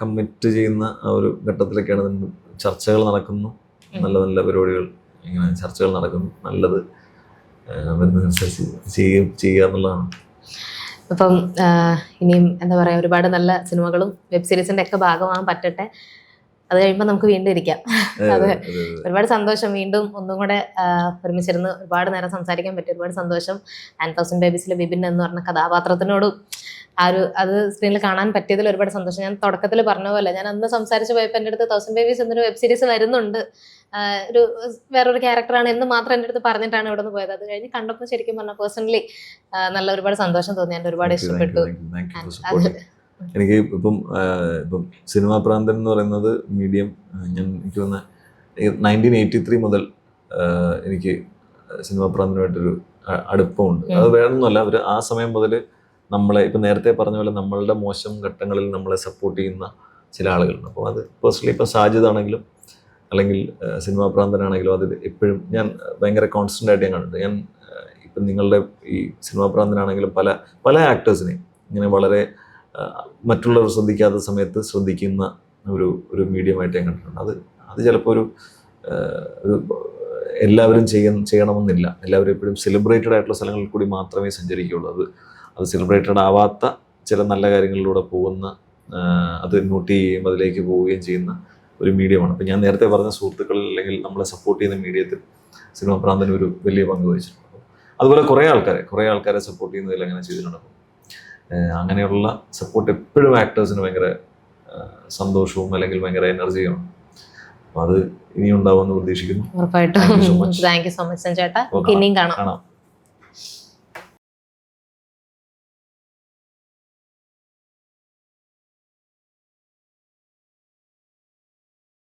S1: കമ്മിറ്റ് ചെയ്യുന്ന ആ ഒരു ഘട്ടത്തിലൊക്കെയാണ്. ചർച്ചകൾ നടക്കുന്നു, നല്ല നല്ല പരിപാടികൾ ഇങ്ങനെ ചർച്ചകൾ നടക്കുന്നു. നല്ലത് വരുന്നതനുസരിച്ച് ചെയ്യുക എന്നുള്ളതാണ്.
S2: അപ്പം ഇനിയും എന്താ പറയുക, ഒരുപാട് നല്ല സിനിമകളും വെബ് സീരീസിൻ്റെ ഒക്കെ ഭാഗമാകാൻ പറ്റട്ടെ. അത് കഴിയുമ്പോൾ നമുക്ക് വീണ്ടും ഇരിക്കാം. അത് ഒരുപാട് സന്തോഷം. വീണ്ടും ഒന്നും കൂടെ ഒരുമിച്ചിരുന്ന് ഒരുപാട് നേരം സംസാരിക്കാൻ പറ്റി. ഒരുപാട് സന്തോഷം. 1000 Babies-ലെ ബിബിൻ എന്ന് പറഞ്ഞ കഥാപാത്രത്തിനോടും അത് സ്ക്രീനിൽ കാണാൻ പറ്റിയതിൽ ഒരുപാട് സന്തോഷം. ഞാൻ തുടക്കത്തിൽ പറഞ്ഞ പോലെ, ഞാൻ അന്ന് സംസാരിച്ച് പോയപ്പോൾ എൻ്റെ അടുത്ത് 1000 Babies എന്നൊരു വെബ് സീരീസ് വരുന്നുണ്ട്, ഒരു വേറൊരു ക്യാരക്ടറാണ് എന്ന് മാത്രം എൻ്റെ അടുത്ത് പറഞ്ഞിട്ടാണ് ഇവിടെ നിന്ന് പോയത്. അത് കഴിഞ്ഞ് കണ്ടപ്പോൾ ശരിക്കും പറഞ്ഞാൽ പേഴ്സണലി നല്ല ഒരുപാട് സന്തോഷം തോന്നി. എൻ്റെ ഒരുപാട് ഇഷ്ടപ്പെട്ടു.
S1: എനിക്ക് ഇപ്പം സിനിമാ പ്രാന്തൻ എന്ന് പറയുന്നത് മീഡിയം, എനിക്ക് തോന്നുന്ന 1983 മുതൽ എനിക്ക് സിനിമാ പ്രാന്തനുമായിട്ടൊരു അടുപ്പമുണ്ട്. അത് വേണമെന്നല്ല, അവർ ആ സമയം മുതൽ നമ്മളെ, ഇപ്പം നേരത്തെ പറഞ്ഞ പോലെ നമ്മളുടെ മോശം ഘട്ടങ്ങളിൽ നമ്മളെ സപ്പോർട്ട് ചെയ്യുന്ന ചില ആളുകളുണ്ട്. അപ്പോൾ അത് പേഴ്സണലി ഇപ്പോൾ സാജിദ് ആണെങ്കിലും അല്ലെങ്കിൽ സിനിമാ പ്രാന്തനാണെങ്കിലും അത് എപ്പോഴും ഞാൻ ഭയങ്കര കോൺസ്റ്റൻ്റ് ആയിട്ട് ഞാൻ കണ്ടിട്ടുണ്ട്. ഞാൻ ഇപ്പം നിങ്ങളുടെ ഈ സിനിമാ പ്രാന്തനാണെങ്കിലും പല പല ആക്ടേഴ്സിനെയും ഇങ്ങനെ വളരെ മറ്റുള്ളവർ ശ്രദ്ധിക്കാത്ത സമയത്ത് ശ്രദ്ധിക്കുന്ന ഒരു മീഡിയമായിട്ട് ഞാൻ കണ്ടിട്ടുണ്ട്. അത് ചിലപ്പോൾ ഒരു എല്ലാവരും ചെയ്യണമെന്നില്ല. എല്ലാവരും എപ്പോഴും സെലിബ്രേറ്റഡ് ആയിട്ടുള്ള സ്ഥലങ്ങളിൽ കൂടി മാത്രമേ സഞ്ചരിക്കുകയുള്ളൂ. അത് സെലിബ്രേറ്റഡ് ആവാത്ത ചില നല്ല കാര്യങ്ങളിലൂടെ പോകുന്ന, അത് നോട്ട് ചെയ്യുകയും അതിലേക്ക് പോവുകയും ചെയ്യുന്ന ഒരു മീഡിയമാണ്. അപ്പം ഞാൻ നേരത്തെ പറഞ്ഞ സുഹൃത്തുക്കളിൽ അല്ലെങ്കിൽ നമ്മളെ സപ്പോർട്ട് ചെയ്യുന്ന മീഡിയത്തിൽ സിനിമാ പ്രാന്തന് ഒരു വലിയ പങ്ക് വഹിച്ചിട്ടുണ്ട്. അതുപോലെ കുറേ ആൾക്കാരെ സപ്പോർട്ട് ചെയ്യുന്നതിൽ അങ്ങനെ ചെയ്തിട്ടുണ്ട്. അങ്ങനെയുള്ള സപ്പോർട്ട് എപ്പോഴും ആക്ടേഴ്സിന് ഭയങ്കര സന്തോഷവും അല്ലെങ്കിൽ ഭയങ്കര എനർജിയുമാണ്. അപ്പോൾ അത് ഇനിയും ഉണ്ടാവുമെന്ന് പ്രതീക്ഷിക്കുന്നു.
S2: ഉറപ്പായിട്ടും. താങ്ക് യു സോ മച്ച് സഞ്ജേട്ടാ. ഇനിയും കാണാം.